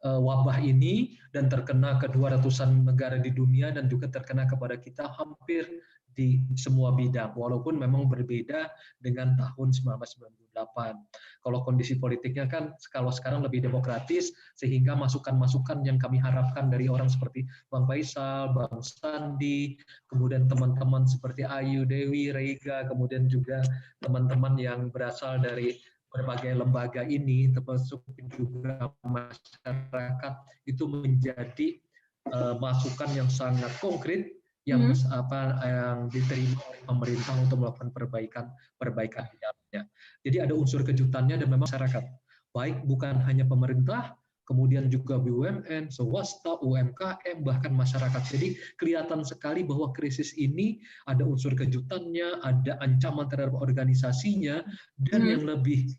wabah ini dan terkena ke 200-an negara di dunia dan juga terkena kepada kita hampir di semua bidang, walaupun memang berbeda dengan tahun 1998. Kalau kondisi politiknya kan kalau sekarang lebih demokratis, sehingga masukan-masukan yang kami harapkan dari orang seperti Bang Faisal, Bang Sandi, kemudian teman-teman seperti Ayu Dewi, Rega, kemudian juga teman-teman yang berasal dari berbagai lembaga ini, termasuk juga masyarakat, itu menjadi masukan yang sangat konkret yang diterima oleh pemerintah untuk melakukan perbaikan di dalamnya. Jadi ada unsur kejutannya, dan memang masyarakat, baik bukan hanya pemerintah, kemudian juga BUMN, swasta, UMKM, bahkan masyarakat. Jadi kelihatan sekali bahwa krisis ini ada unsur kejutannya, ada ancaman terhadap organisasinya, dan yang lebih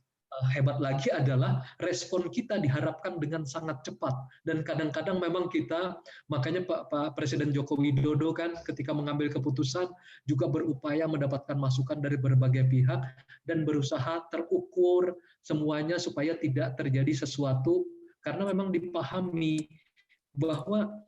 hebat lagi adalah respon kita diharapkan dengan sangat cepat. Dan kadang-kadang memang kita, makanya Pak Presiden Joko Widodo kan ketika mengambil keputusan juga berupaya mendapatkan masukan dari berbagai pihak dan berusaha terukur semuanya supaya tidak terjadi sesuatu, karena memang dipahami bahwa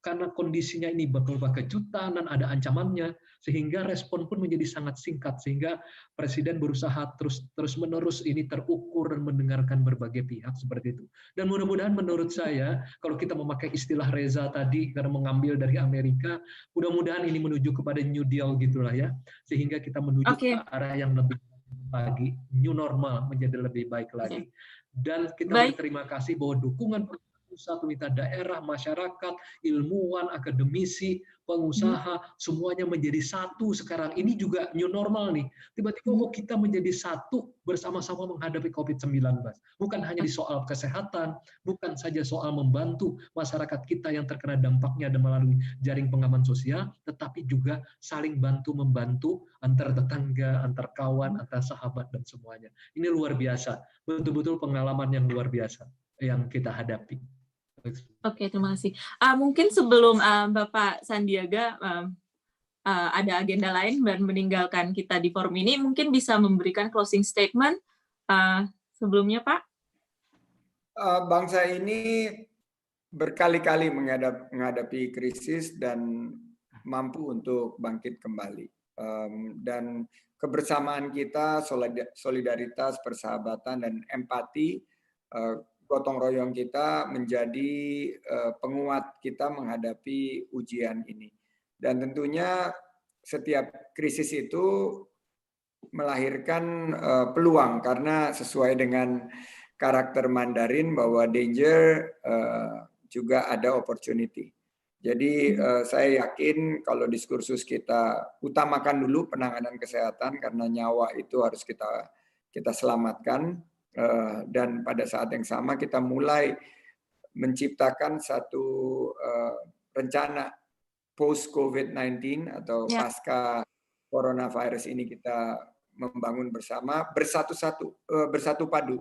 karena kondisinya ini berupa kejutan dan ada ancamannya, sehingga respon pun menjadi sangat singkat, sehingga Presiden berusaha terus-menerus ini terukur dan mendengarkan berbagai pihak seperti itu. Dan mudah-mudahan menurut saya, kalau kita memakai istilah Reza tadi karena mengambil dari Amerika, mudah-mudahan ini menuju kepada New Deal gitulah ya, sehingga kita menuju ke arah yang lebih baik lagi, new normal menjadi lebih baik lagi. Dan kita berterima kasih bahwa dukungan pusat, pemerintah daerah, masyarakat, ilmuwan, akademisi, pengusaha, semuanya menjadi satu sekarang. Ini juga new normal nih. Tiba-tiba kita menjadi satu bersama-sama menghadapi COVID-19. Bukan hanya di soal kesehatan, bukan saja soal membantu masyarakat kita yang terkena dampaknya dan melalui jaring pengaman sosial, tetapi juga saling bantu-membantu antar tetangga, antar kawan, antar sahabat, dan semuanya. Ini luar biasa. Betul-betul pengalaman yang luar biasa yang kita hadapi. Oke, terima kasih. Mungkin sebelum Bapak Sandiaga ada agenda lain dan meninggalkan kita di forum ini, mungkin bisa memberikan closing statement sebelumnya, Pak? Bangsa ini berkali-kali menghadapi krisis dan mampu untuk bangkit kembali. Dan kebersamaan kita, solidaritas, persahabatan, dan empati, gotong royong kita menjadi penguat kita menghadapi ujian ini. Dan tentunya setiap krisis itu melahirkan peluang, karena sesuai dengan karakter Mandarin bahwa danger juga ada opportunity. Jadi saya yakin kalau diskursus kita utamakan dulu penanganan kesehatan, karena nyawa itu harus kita selamatkan. Dan pada saat yang sama kita mulai menciptakan satu rencana post COVID-19 atau pasca coronavirus ini, kita membangun bersama, bersatu padu,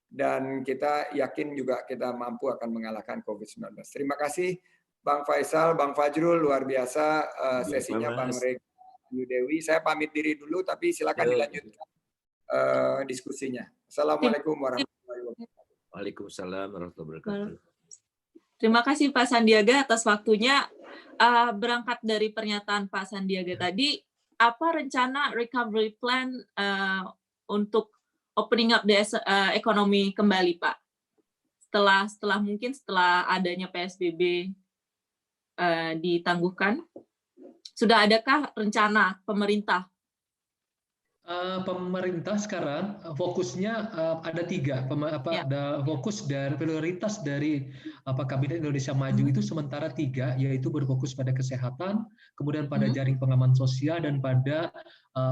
dan kita yakin juga kita mampu akan mengalahkan COVID-19. Terima kasih Bang Faisal, Bang Fajrul, luar biasa sesinya Bang Rega, Ayu Dewi. Saya pamit diri dulu, tapi silakan dilanjutkan diskusinya. Assalamualaikum warahmatullahi wabarakatuh. Waalaikumsalam warahmatullahi wabarakatuh. Terima kasih Pak Sandiaga atas waktunya. Berangkat dari pernyataan Pak Sandiaga tadi, apa rencana recovery plan untuk opening up the ekonomi kembali, Pak? Setelah adanya PSBB ditangguhkan, sudah adakah rencana pemerintah? Pemerintah sekarang fokusnya ada 3, ada fokus dari prioritas dari Kabinet Indonesia Maju itu sementara 3, yaitu berfokus pada kesehatan, kemudian pada jaring pengaman sosial, dan pada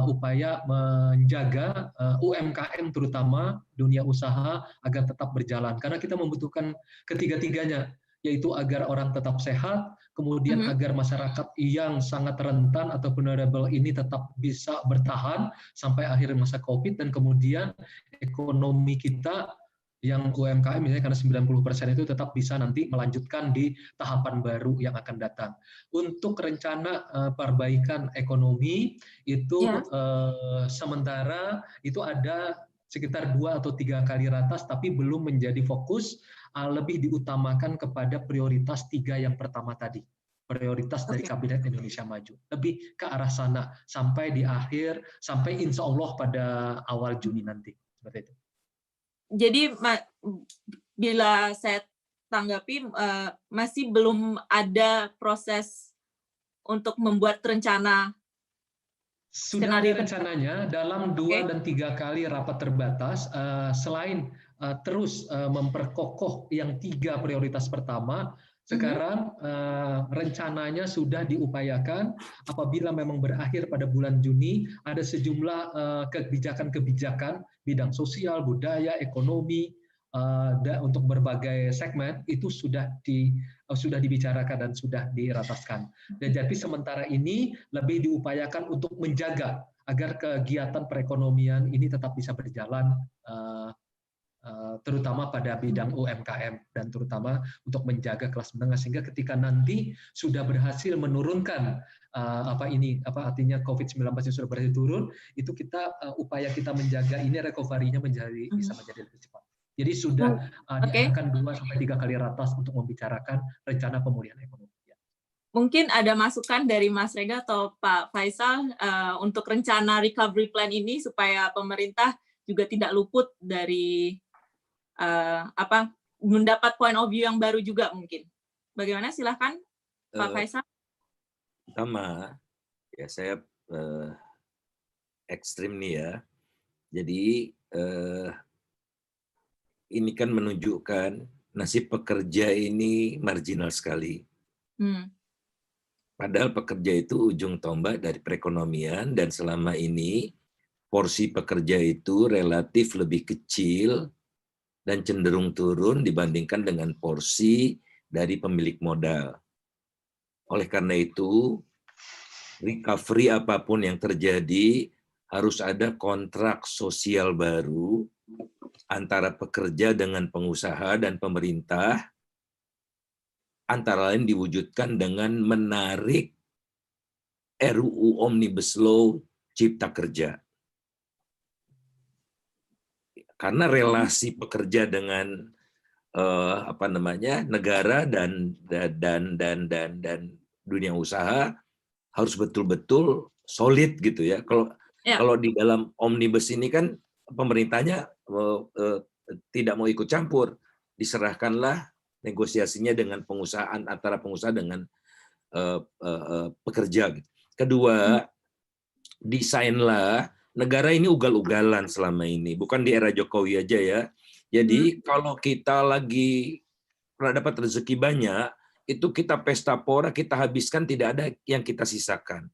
upaya menjaga UMKM terutama dunia usaha agar tetap berjalan, karena kita membutuhkan ketiga-tiganya, yaitu agar orang tetap sehat, kemudian agar masyarakat yang sangat rentan atau vulnerable ini tetap bisa bertahan sampai akhir masa COVID, dan kemudian ekonomi kita yang UMKM misalnya karena 90% itu tetap bisa nanti melanjutkan di tahapan baru yang akan datang. Untuk rencana perbaikan ekonomi itu sementara itu ada sekitar 2 atau 3 kali ratas, tapi belum menjadi fokus, lebih diutamakan kepada prioritas 3 yang pertama tadi. Prioritas dari Kabinet Indonesia Maju. Lebih ke arah sana, sampai di akhir, sampai insya Allah pada awal Juni nanti. Seperti itu. Jadi, bila saya tanggapi, masih belum ada proses untuk membuat rencana. Sudah ada rencananya dalam 2 dan 3 kali rapat terbatas, selain terus memperkokoh yang 3 prioritas pertama, sekarang rencananya sudah diupayakan apabila memang berakhir pada bulan Juni, ada sejumlah kebijakan-kebijakan bidang sosial, budaya, ekonomi, untuk berbagai segmen itu sudah dibicarakan dan sudah dirataskan. Dan jadi sementara ini lebih diupayakan untuk menjaga agar kegiatan perekonomian ini tetap bisa berjalan, terutama pada bidang UMKM dan terutama untuk menjaga kelas menengah, sehingga ketika nanti sudah berhasil menurunkan artinya COVID-19 yang sudah berhasil turun, itu upaya kita menjaga ini recovery-nya bisa menjadi lebih cepat. Jadi sudah diadakan 2-3 kali ratas untuk membicarakan rencana pemulihan ekonomi. Mungkin ada masukan dari Mas Rega atau Pak Faisal untuk rencana recovery plan ini supaya pemerintah juga tidak luput dari mendapat point of view yang baru juga mungkin. Bagaimana? Silahkan Pak Faisal. Pertama, ya saya ekstrim nih ya. Jadi ini kan menunjukkan nasib pekerja ini marginal sekali. Padahal pekerja itu ujung tombak dari perekonomian, dan selama ini porsi pekerja itu relatif lebih kecil dan cenderung turun dibandingkan dengan porsi dari pemilik modal. Oleh karena itu, recovery apapun yang terjadi, harus ada kontrak sosial baru antara pekerja dengan pengusaha dan pemerintah, antara lain diwujudkan dengan menarik RUU Omnibus Law Cipta Kerja. Karena relasi pekerja dengan negara dan dunia usaha harus betul-betul solid gitu ya. Kalau di dalam omnibus ini kan pemerintahnya tidak mau ikut campur, diserahkanlah negosiasinya dengan pengusahaan, antara pengusaha dengan pekerja. Kedua, desainlah negara ini ugal-ugalan selama ini, bukan di era Jokowi aja ya. Jadi kalau kita lagi dapat rezeki banyak, itu kita pesta pora, kita habiskan, tidak ada yang kita sisakan.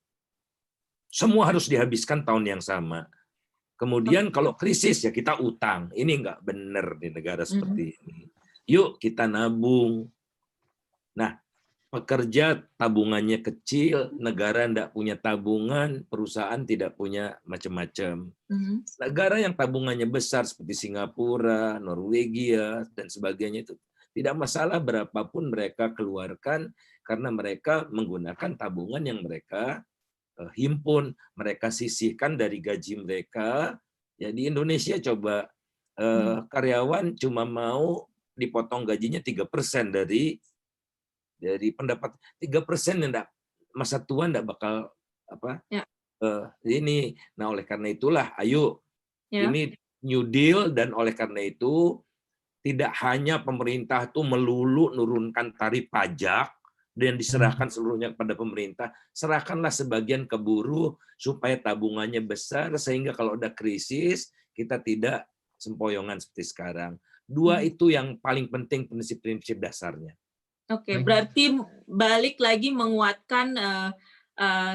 Semua harus dihabiskan tahun yang sama. Kemudian kalau krisis ya kita utang. Ini nggak benar di negara seperti ini. Yuk kita nabung. Nah, pekerja tabungannya kecil, negara tidak punya tabungan, perusahaan tidak punya macam-macam. Negara yang tabungannya besar seperti Singapura, Norwegia, dan sebagainya itu tidak masalah berapapun mereka keluarkan karena mereka menggunakan tabungan yang mereka himpun, mereka sisihkan dari gaji mereka. Ya, di Indonesia coba karyawan cuma mau dipotong gajinya 3% dari pendapat 3% enggak, masa tua enggak bakal ini. Nah, oleh karena itulah ayo ini New Deal, dan oleh karena itu tidak hanya pemerintah tuh melulu nurunkan tarif pajak dan diserahkan seluruhnya kepada pemerintah, serahkanlah sebagian ke buruh supaya tabungannya besar sehingga kalau ada krisis kita tidak sempoyongan seperti sekarang. Dua itu yang paling penting, prinsip-prinsip dasarnya. Oke, berarti balik lagi menguatkan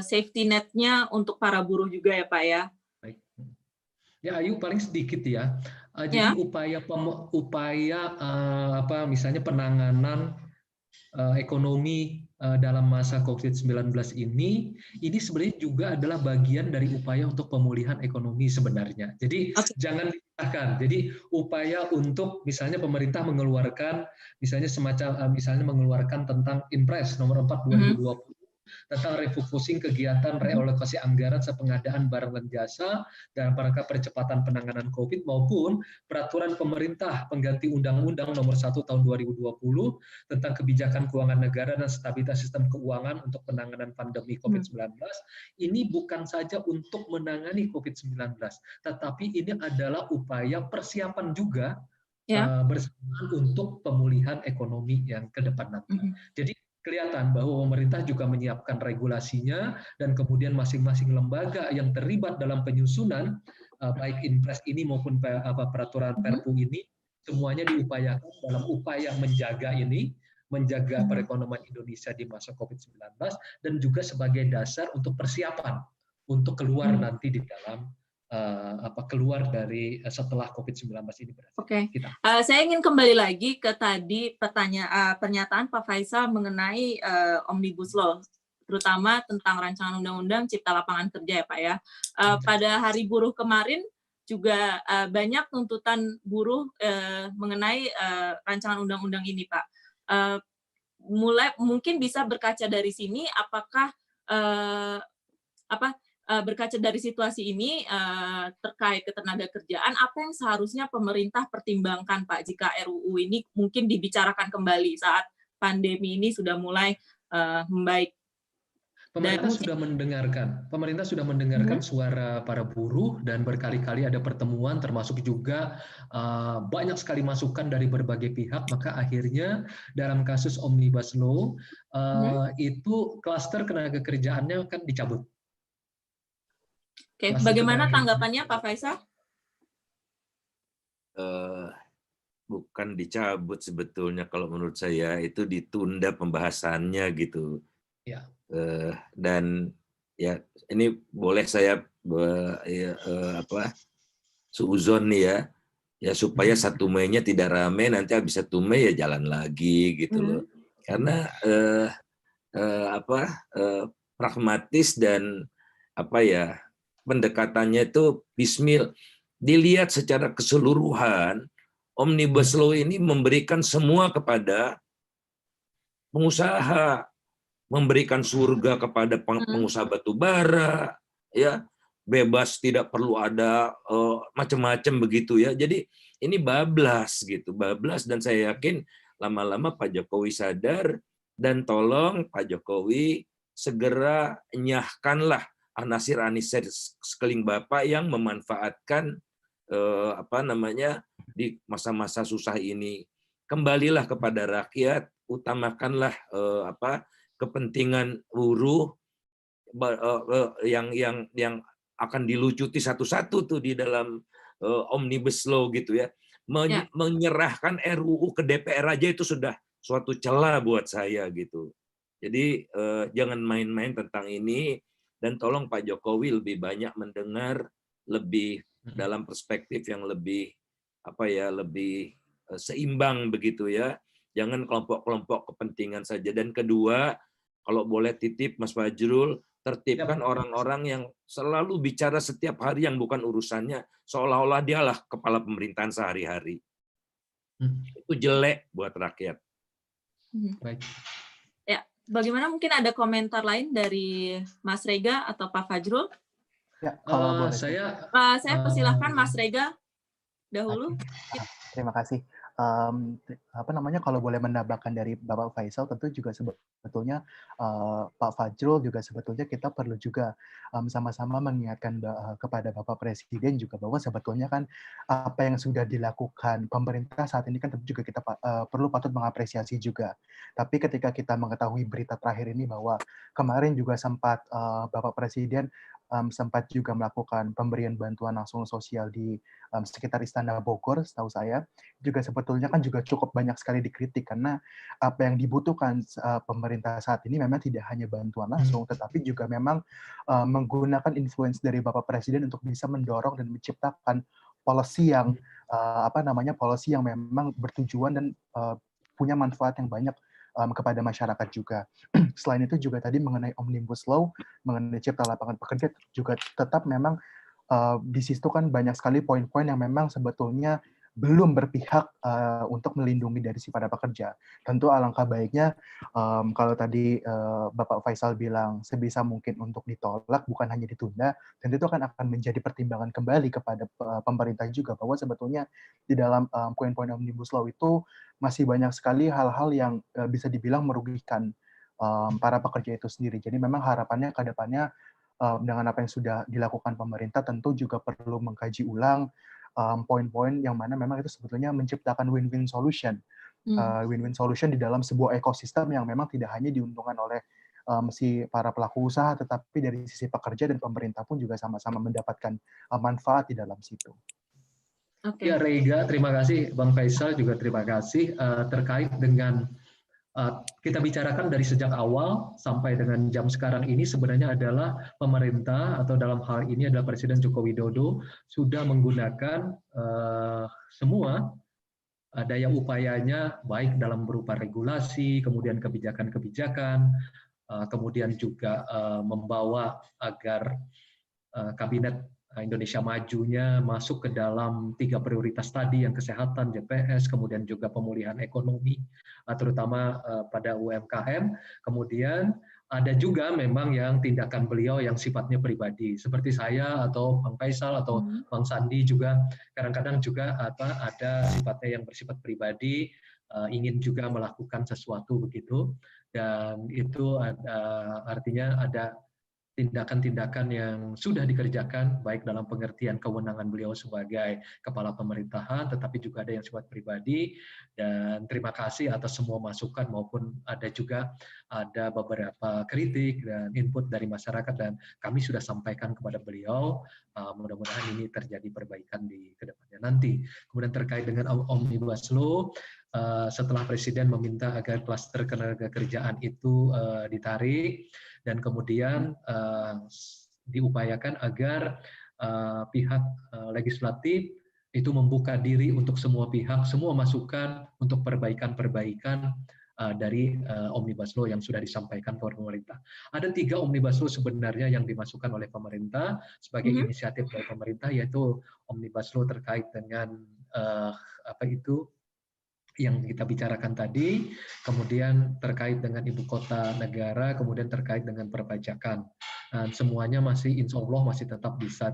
safety net-nya untuk para buruh juga ya Pak ya? Baik. Ya Ayu, paling sedikit ya. Jadi upaya misalnya penanganan ekonomi dalam masa COVID-19 ini sebenarnya juga adalah bagian dari upaya untuk pemulihan ekonomi sebenarnya. Jadi jangan dipisahkan. Jadi upaya untuk misalnya pemerintah mengeluarkan misalnya mengeluarkan tentang Impres nomor 4 2020 tentang refocusing kegiatan realokasi anggaran sepengadaan barang dan jasa dalam rangka percepatan penanganan COVID, maupun peraturan pemerintah pengganti Undang-Undang nomor 1 tahun 2020 tentang kebijakan keuangan negara dan stabilitas sistem keuangan untuk penanganan pandemi COVID-19. Ini bukan saja untuk menangani COVID-19, tetapi ini adalah upaya persiapan juga bersamaan untuk pemulihan ekonomi yang ke depan nanti. Jadi kelihatan bahwa pemerintah juga menyiapkan regulasinya, dan kemudian masing-masing lembaga yang terlibat dalam penyusunan baik Impres ini maupun peraturan Perpu ini semuanya diupayakan dalam upaya menjaga perekonomian Indonesia di masa COVID-19 dan juga sebagai dasar untuk persiapan untuk keluar nanti di dalam keluar dari setelah COVID-19 ini berakhir. Oke. Saya ingin kembali lagi ke tadi pernyataan Pak Faisal mengenai Omnibus Law, terutama tentang rancangan undang-undang Cipta Lapangan Kerja ya Pak ya. Pada Hari Buruh kemarin juga banyak tuntutan buruh mengenai rancangan undang-undang ini Pak. Mungkin bisa berkaca dari sini, apakah berkaca dari situasi ini terkait ketenaga kerjaan, apa yang seharusnya pemerintah pertimbangkan Pak jika RUU ini mungkin dibicarakan kembali saat pandemi ini sudah mulai membaik? Pemerintah sudah mendengarkan suara para buruh, dan berkali-kali ada pertemuan, termasuk juga banyak sekali masukan dari berbagai pihak. Maka akhirnya dalam kasus Omnibus Law itu klaster ketenaga kerjaannya kan dicabut. Oke, bagaimana tanggapannya Pak Faisal? bukan dicabut sebetulnya kalau menurut saya, itu ditunda pembahasannya gitu. Ya. Dan ya ini boleh saya suuzon nih ya supaya 1 Mei-nya tidak ramai, nanti habis 1 Mei ya jalan lagi gitu loh. Karena pragmatis dan pendekatannya itu bismil. Dilihat secara keseluruhan, Omnibus Law ini memberikan semua kepada pengusaha, memberikan surga kepada pengusaha batu bara, ya, bebas, tidak perlu ada macam-macam begitu ya. Jadi ini bablas gitu, bablas, dan saya yakin lama-lama Pak Jokowi sadar, dan tolong Pak Jokowi segera nyahkanlah anasir-anasir sekeliling Bapak yang memanfaatkan di masa-masa susah ini. Kembalilah kepada rakyat, utamakanlah kepentingan buruh yang akan dilucuti satu-satu tuh di dalam Omnibus Law gitu ya. Menyerahkan RUU ke DPR aja itu sudah suatu celah buat saya gitu. Jadi jangan main-main tentang ini, dan tolong Pak Jokowi lebih banyak mendengar, lebih dalam perspektif yang lebih lebih seimbang begitu ya. Jangan kelompok-kelompok kepentingan saja. Dan kedua, kalau boleh titip Mas Fajrul, tertibkan orang-orang yang selalu bicara setiap hari yang bukan urusannya, seolah-olah dialah kepala pemerintahan sehari-hari. Itu jelek buat rakyat. Baik. Ya, bagaimana, mungkin ada komentar lain dari Mas Rega atau Pak Fajrul? Ya, kalau boleh. Saya persilahkan Mas Rega dahulu. Terima kasih. Kalau boleh menambahkan dari Bapak Faisal, tentu juga sebetulnya Pak Fajrul juga sebetulnya kita perlu juga sama-sama mengingatkan kepada Bapak Presiden juga bahwa sebetulnya kan apa yang sudah dilakukan pemerintah saat ini kan tentu juga kita perlu patut mengapresiasi juga. Tapi ketika kita mengetahui berita terakhir ini bahwa kemarin juga sempat Bapak Presiden sempat juga melakukan pemberian bantuan langsung sosial di sekitar Istana Bogor, setahu saya, juga sebetulnya kan juga cukup banyak sekali dikritik, karena apa yang dibutuhkan pemerintah saat ini memang tidak hanya bantuan langsung, tetapi juga memang menggunakan influence dari Bapak Presiden untuk bisa mendorong dan menciptakan policy yang policy yang memang bertujuan dan punya manfaat yang banyak kepada masyarakat juga. Selain itu juga tadi mengenai Omnibus Law, mengenai cipta lapangan pekerja, juga tetap memang di situ kan banyak sekali poin-poin yang memang sebetulnya belum berpihak untuk melindungi dari si para pekerja. Tentu alangkah baiknya kalau tadi Bapak Faisal bilang sebisa mungkin untuk ditolak, bukan hanya ditunda, dan itu akan menjadi pertimbangan kembali kepada pemerintah juga, bahwa sebetulnya di dalam poin-poin Omnibus Law itu masih banyak sekali hal-hal yang bisa dibilang merugikan para pekerja itu sendiri. Jadi memang harapannya ke depannya dengan apa yang sudah dilakukan pemerintah, tentu juga perlu mengkaji ulang poin-poin yang mana memang itu sebetulnya menciptakan win-win solution. Win-win solution di dalam sebuah ekosistem yang memang tidak hanya diuntungkan oleh si para pelaku usaha, tetapi dari sisi pekerja dan pemerintah pun juga sama-sama mendapatkan manfaat di dalam situ. Ya, Rega, terima kasih. Bang Faisal juga terima kasih. Terkait dengan kita bicarakan dari sejak awal sampai dengan jam sekarang ini, sebenarnya adalah pemerintah, atau dalam hal ini adalah Presiden Joko Widodo, sudah menggunakan semua daya upayanya, baik dalam berupa regulasi, kemudian kebijakan-kebijakan, kemudian juga membawa agar Kabinet Indonesia Majunya masuk ke dalam 3 prioritas tadi, yang kesehatan, JPS, kemudian juga pemulihan ekonomi, terutama pada UMKM. Kemudian ada juga memang yang tindakan beliau yang sifatnya pribadi, seperti saya atau Bang Faisal atau Bang Sandi juga kadang-kadang juga ada sifatnya yang bersifat pribadi, ingin juga melakukan sesuatu begitu, dan itu artinya ada tindakan-tindakan yang sudah dikerjakan, baik dalam pengertian kewenangan beliau sebagai kepala pemerintahan, tetapi juga ada yang sifat pribadi. Dan terima kasih atas semua masukan, maupun ada juga beberapa kritik dan input dari masyarakat, dan kami sudah sampaikan kepada beliau. Mudah-mudahan ini terjadi perbaikan di kedepannya. nanti. Kemudian terkait dengan Omnibus Law, setelah Presiden meminta agar klaster ketenagakerjaan itu ditarik, dan kemudian diupayakan agar pihak legislatif itu membuka diri untuk semua pihak, semua masukan untuk perbaikan-perbaikan dari Omnibus Law yang sudah disampaikan ke pemerintah. Ada 3 Omnibus Law sebenarnya yang dimasukkan oleh pemerintah sebagai inisiatif dari pemerintah, yaitu Omnibus Law terkait dengan yang kita bicarakan tadi, kemudian terkait dengan ibu kota negara, kemudian terkait dengan perpajakan. Dan semuanya masih insya Allah masih tetap bisa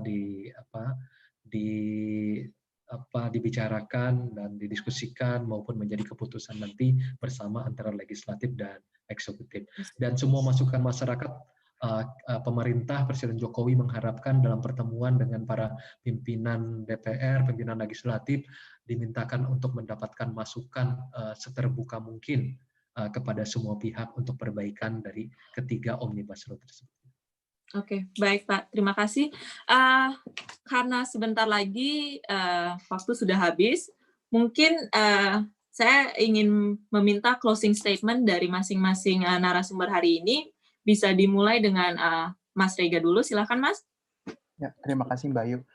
dibicarakan dan didiskusikan maupun menjadi keputusan nanti bersama antara legislatif dan eksekutif. Dan semua masukan masyarakat, pemerintah Presiden Jokowi mengharapkan dalam pertemuan dengan para pimpinan DPR, pimpinan legislatif, dimintakan untuk mendapatkan masukan seterbuka mungkin kepada semua pihak untuk perbaikan dari ketiga Omnibus Law tersebut. Oke, baik Pak, terima kasih. Karena sebentar lagi waktu sudah habis, mungkin saya ingin meminta closing statement dari masing-masing narasumber hari ini. Bisa dimulai dengan Mas Rega dulu, silakan Mas. Ya, terima kasih Mbak Ayu.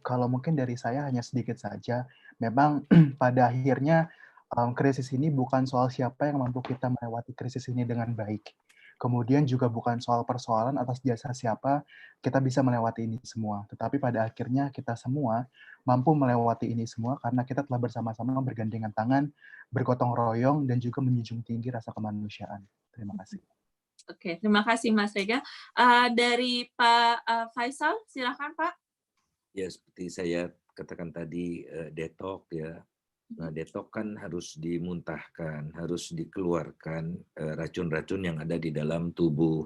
Kalau mungkin dari saya hanya sedikit saja, memang pada akhirnya krisis ini bukan soal siapa yang mampu kita melewati krisis ini dengan baik. Kemudian juga bukan soal persoalan atas jasa siapa kita bisa melewati ini semua. Tetapi pada akhirnya kita semua mampu melewati ini semua karena kita telah bersama-sama bergandengan tangan, bergotong royong, dan juga menjunjung tinggi rasa kemanusiaan. Terima kasih. Oke, terima kasih Mas Rega. Dari Pak Faisal, silakan Pak. Ya, seperti saya katakan tadi, detok ya. Nah, detok kan harus dimuntahkan, harus dikeluarkan racun-racun yang ada di dalam tubuh.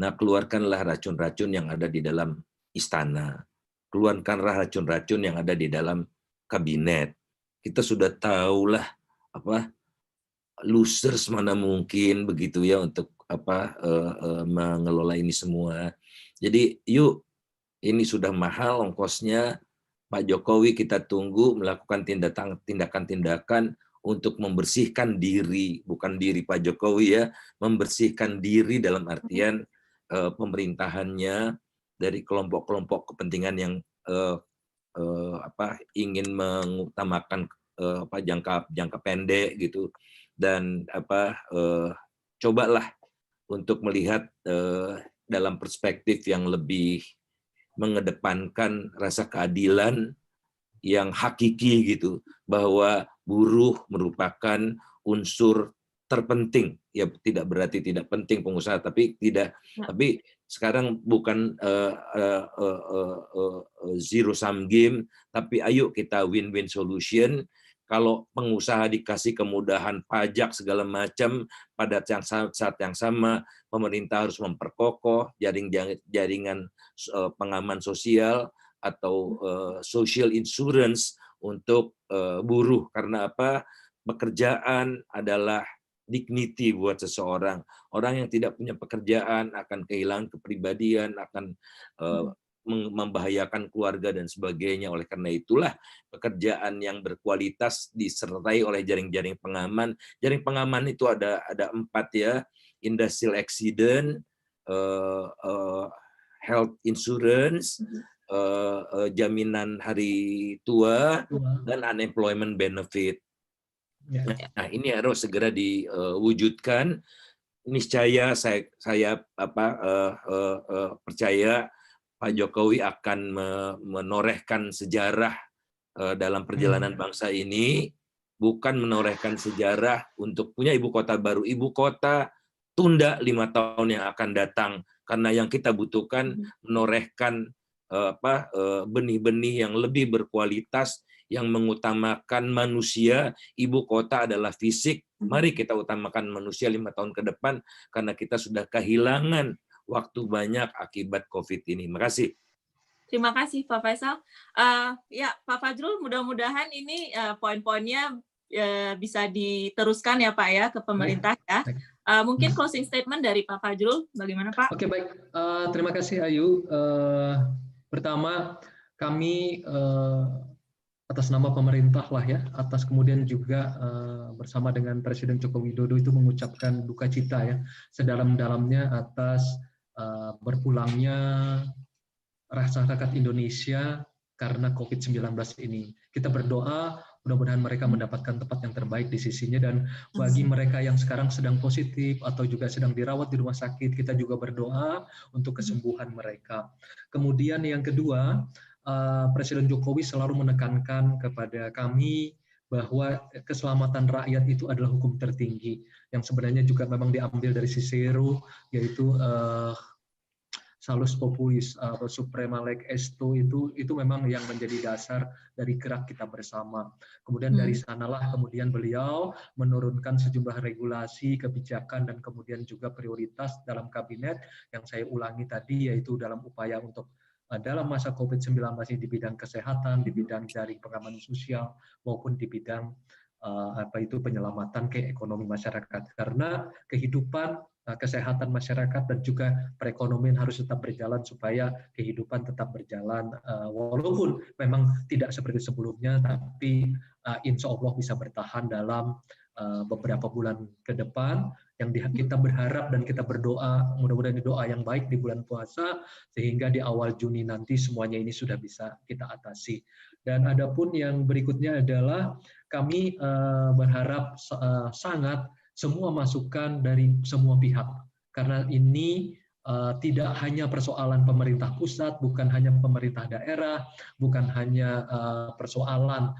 Nah, keluarkanlah racun-racun yang ada di dalam istana. Keluarkanlah racun-racun yang ada di dalam kabinet. Kita sudah tahulah losers mana mungkin begitu ya untuk mengelola ini semua. Jadi yuk, ini sudah mahal ongkosnya. Pak Jokowi kita tunggu melakukan tindakan-tindakan untuk membersihkan diri, bukan diri Pak Jokowi ya, membersihkan diri dalam artian pemerintahannya dari kelompok-kelompok kepentingan yang ingin mengutamakan jangka pendek gitu, dan cobalah untuk melihat dalam perspektif yang lebih mengedepankan rasa keadilan yang hakiki gitu, bahwa buruh merupakan unsur terpenting, ya tidak berarti tidak penting pengusaha, tapi sekarang bukan zero sum game, tapi ayo kita win-win solution. Kalau pengusaha dikasih kemudahan pajak segala macam, pada saat yang sama pemerintah harus memperkokoh jaringan pengaman sosial atau social insurance untuk buruh. Karena apa? Pekerjaan adalah dignity buat seseorang. Orang yang tidak punya pekerjaan akan kehilangan kepribadian, akan membahayakan keluarga dan sebagainya. Oleh karena itulah pekerjaan yang berkualitas disertai oleh jaring-jaring pengaman. Jaring pengaman itu ada 4 ya: industrial accident, health insurance, jaminan hari tua, dan unemployment benefit. Nah, ini harus segera diwujudkan. Niscaya saya percaya Pak Jokowi akan menorehkan sejarah dalam perjalanan bangsa ini, bukan menorehkan sejarah untuk punya ibu kota baru. Ibu kota tunda 5 tahun yang akan datang, karena yang kita butuhkan menorehkan benih-benih yang lebih berkualitas, yang mengutamakan manusia. Ibu kota adalah fisik. Mari kita utamakan manusia 5 tahun ke depan, karena kita sudah kehilangan waktu banyak akibat COVID ini. Terima kasih. Terima kasih Pak Faisal. Ya Pak Fajrul, mudah-mudahan ini poin-poinnya bisa diteruskan ya Pak ya ke pemerintah ya. Mungkin closing statement dari Pak Fajrul, bagaimana Pak? Oke, baik. Terima kasih Ayu. Pertama, kami atas nama pemerintah lah ya, atas kemudian juga bersama dengan Presiden Joko Widodo itu mengucapkan duka cita ya sedalam-dalamnya atas berpulangnya masyarakat Indonesia karena COVID-19 ini. Kita berdoa mudah-mudahan mereka mendapatkan tempat yang terbaik di sisinya, dan bagi mereka yang sekarang sedang positif atau juga sedang dirawat di rumah sakit, kita juga berdoa untuk kesembuhan mereka. Kemudian yang kedua, Presiden Jokowi selalu menekankan kepada kami bahwa keselamatan rakyat itu adalah hukum tertinggi, yang sebenarnya juga memang diambil dari Cicero, yaitu Salus Populis atau Suprema Leg Esto, itu memang yang menjadi dasar dari gerak kita bersama. Kemudian dari sanalah kemudian beliau menurunkan sejumlah regulasi, kebijakan, dan kemudian juga prioritas dalam kabinet yang saya ulangi tadi, yaitu dalam upaya untuk dalam masa COVID-19 ini di bidang kesehatan, di bidang jaring pengaman sosial, maupun di bidang penyelamatan ke ekonomi masyarakat. Karena kehidupan, kesehatan masyarakat dan juga perekonomian harus tetap berjalan supaya kehidupan tetap berjalan, walaupun memang tidak seperti sebelumnya, tapi insya Allah bisa bertahan dalam beberapa bulan ke depan. Yang kita berharap dan kita berdoa, mudah-mudahan doa yang baik di bulan puasa, sehingga di awal Juni nanti semuanya ini sudah bisa kita atasi. Dan adapun yang berikutnya adalah kami berharap sangat semua masukan dari semua pihak, karena ini tidak hanya persoalan pemerintah pusat, bukan hanya pemerintah daerah, bukan hanya persoalan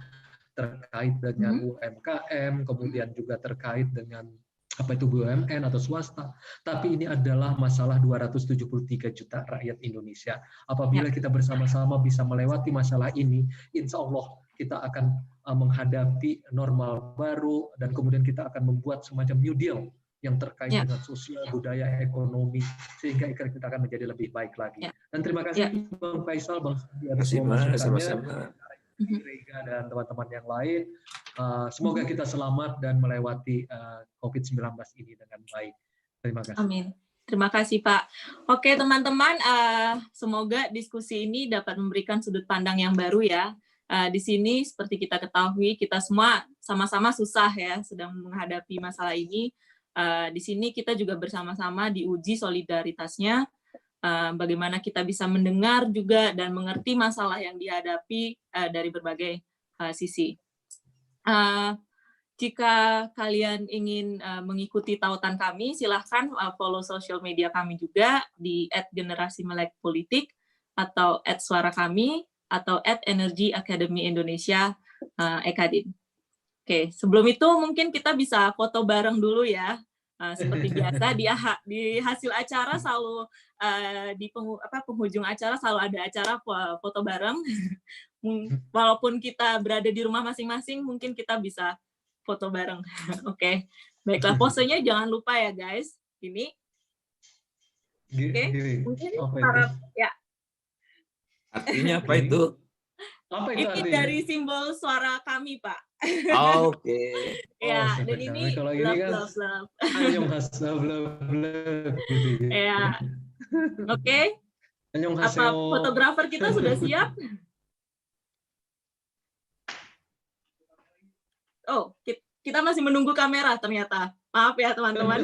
terkait dengan UMKM, kemudian juga terkait dengan BUMN atau swasta, tapi ini adalah masalah 273 juta rakyat Indonesia. Apabila kita bersama-sama bisa melewati masalah ini, insya Allah kita akan menghadapi normal baru, dan kemudian kita akan membuat semacam New Deal yang terkait dengan sosial, budaya, ekonomi, sehingga kita akan menjadi lebih baik lagi. Dan terima kasih Bang Faisal, Bang Sandi, atas semua masukannya, Rega dan teman-teman yang lain. Semoga kita selamat dan melewati COVID-19 ini dengan baik. Terima kasih. Amin. Terima kasih Pak. Oke teman-teman, semoga diskusi ini dapat memberikan sudut pandang yang baru ya. Di sini seperti kita ketahui, kita semua sama-sama susah ya, sedang menghadapi masalah ini. Di sini kita juga bersama-sama diuji solidaritasnya, bagaimana kita bisa mendengar juga dan mengerti masalah yang dihadapi dari berbagai sisi. Jika kalian ingin mengikuti tautan kami, silahkan follow sosial media kami juga di @generasimelekpolitik atau @suarakami atau @Energy Academy Indonesia Ekadin. Oke, sebelum itu mungkin kita bisa foto bareng dulu ya. Seperti biasa di hasil acara selalu di penghujung acara selalu ada acara foto bareng. Walaupun kita berada di rumah masing-masing, mungkin kita bisa foto bareng. Oke. Baiklah, posenya jangan lupa ya guys. Ini. Oke. Mungkin harap ya. Artinya apa itu? Apa itu ini artinya? Dari simbol suara kami, Pak. Oke. Ya, dan ini kalau ini kan love. Gitu. Ya. Oke. Apa fotografer kita sudah siap? Oh, kita masih menunggu kamera ternyata. Maaf ya teman-teman.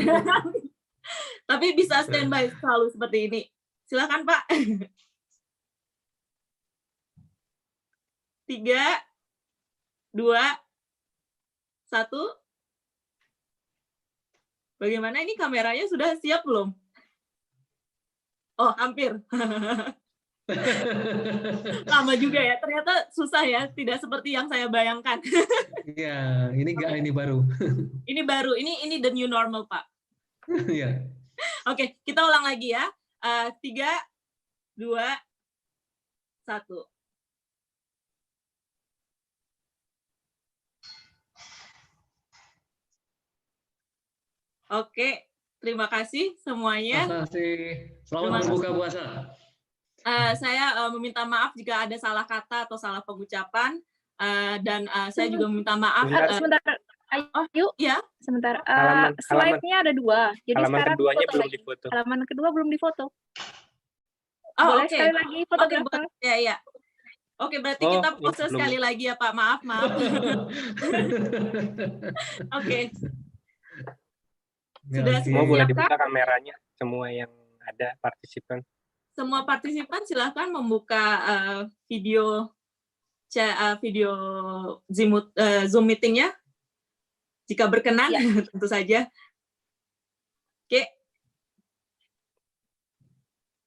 Tapi bisa standby selalu seperti ini. Silakan Pak. 3, 2, 1. Bagaimana ini kameranya sudah siap belum? Oh, hampir. Lama juga ya, ternyata susah ya, tidak seperti yang saya bayangkan. Iya, ini baru. Ini baru, ini the new normal, Pak. Iya. Oke, kita ulang lagi ya. 3, 2, 1. Oke, terima kasih semuanya. Terima kasih. Selamat berbuka puasa. Saya meminta maaf jika ada salah kata atau salah pengucapan, dan saya juga meminta maaf. Sebentar, Ayu, ya, sebentar. Slide-nya ada 2. Jadi halaman sekarang keduanya belum difoto. Halaman kedua belum difoto. Oh, boleh sekali lagi fotografer. Ya. Oke, berarti kita pause sekali lagi ya Pak. Maaf. Oke. Sudah Semua boleh siap, dibuka Kak? kameranya, semua yang ada partisipan. Semua partisipan silahkan membuka video Zoom meeting-nya. Jika berkenan, tentu saja. Oke.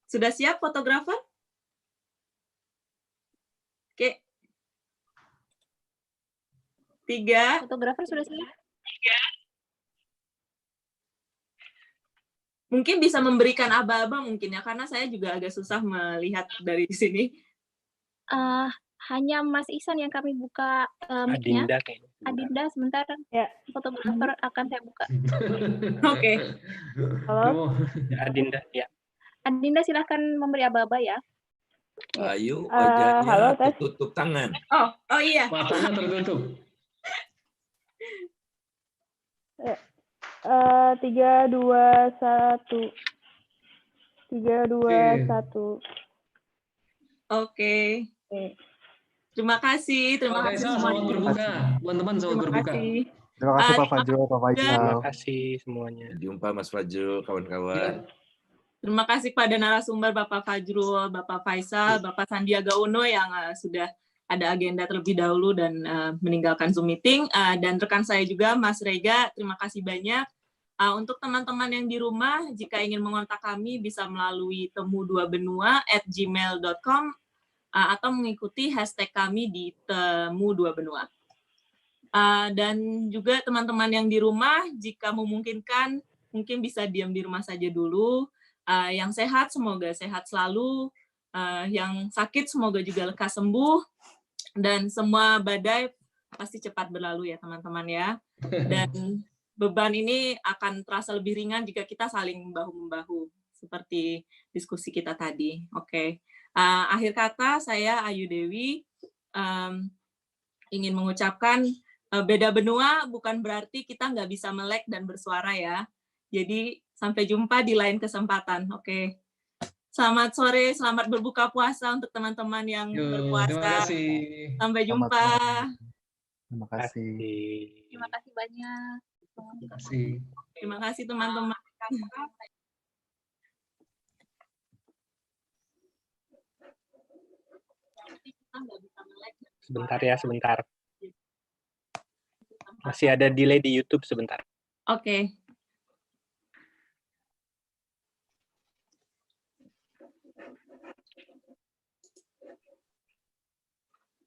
Sudah siap fotografer? Oke. 3. Fotografer sudah siap? Mungkin bisa memberikan aba-aba mungkin ya, karena saya juga agak susah melihat dari sini. Hanya Mas Ihsan yang kami buka mic-nya. Adinda kayaknya. Adinda, sebentar. Ya. Fotografer akan saya buka. Oke. Halo. Adinda, ya. Adinda silahkan memberi aba-aba ya. Ayo, wajahnya tutup tangan. Oh iya. Matanya tertutup. 3, 2, 1. 3, 2, 1. Oke. Terima kasih. Terima kasih Selamat berbuka. Teman-teman selamat berbuka. Terima kasih Pak Fajrul, Pak Faisal. Terima kasih semuanya. Jumpa Mas Fajrul, kawan-kawan. Terima kasih pada narasumber Bapak Fajrul, Bapak Faisal, Bapak Sandiaga Uno yang sudah ada agenda terlebih dahulu dan meninggalkan Zoom meeting. Dan rekan saya juga, Mas Rega, terima kasih banyak. Untuk teman-teman yang di rumah, jika ingin mengontak kami bisa melalui temu2benua@gmail.com atau mengikuti hashtag kami di temu2benua. Dan juga teman-teman yang di rumah, jika memungkinkan, mungkin bisa diam di rumah saja dulu. Yang sehat, semoga sehat selalu. Yang sakit, semoga juga lekas sembuh. Dan semua badai pasti cepat berlalu ya teman-teman ya. Dan beban ini akan terasa lebih ringan jika kita saling bahu-membahu, seperti diskusi kita tadi. Oke. Akhir kata, saya Ayu Dewi ingin mengucapkan beda benua bukan berarti kita nggak bisa melek dan bersuara ya. Jadi sampai jumpa di lain kesempatan. Oke. Selamat sore, selamat berbuka puasa untuk teman-teman yang berpuasa. Terima kasih. Sampai jumpa. Terima kasih. Terima kasih banyak. Terima kasih. Terima kasih teman-teman. Sebentar ya, sebentar. Masih ada delay di YouTube sebentar. Oke.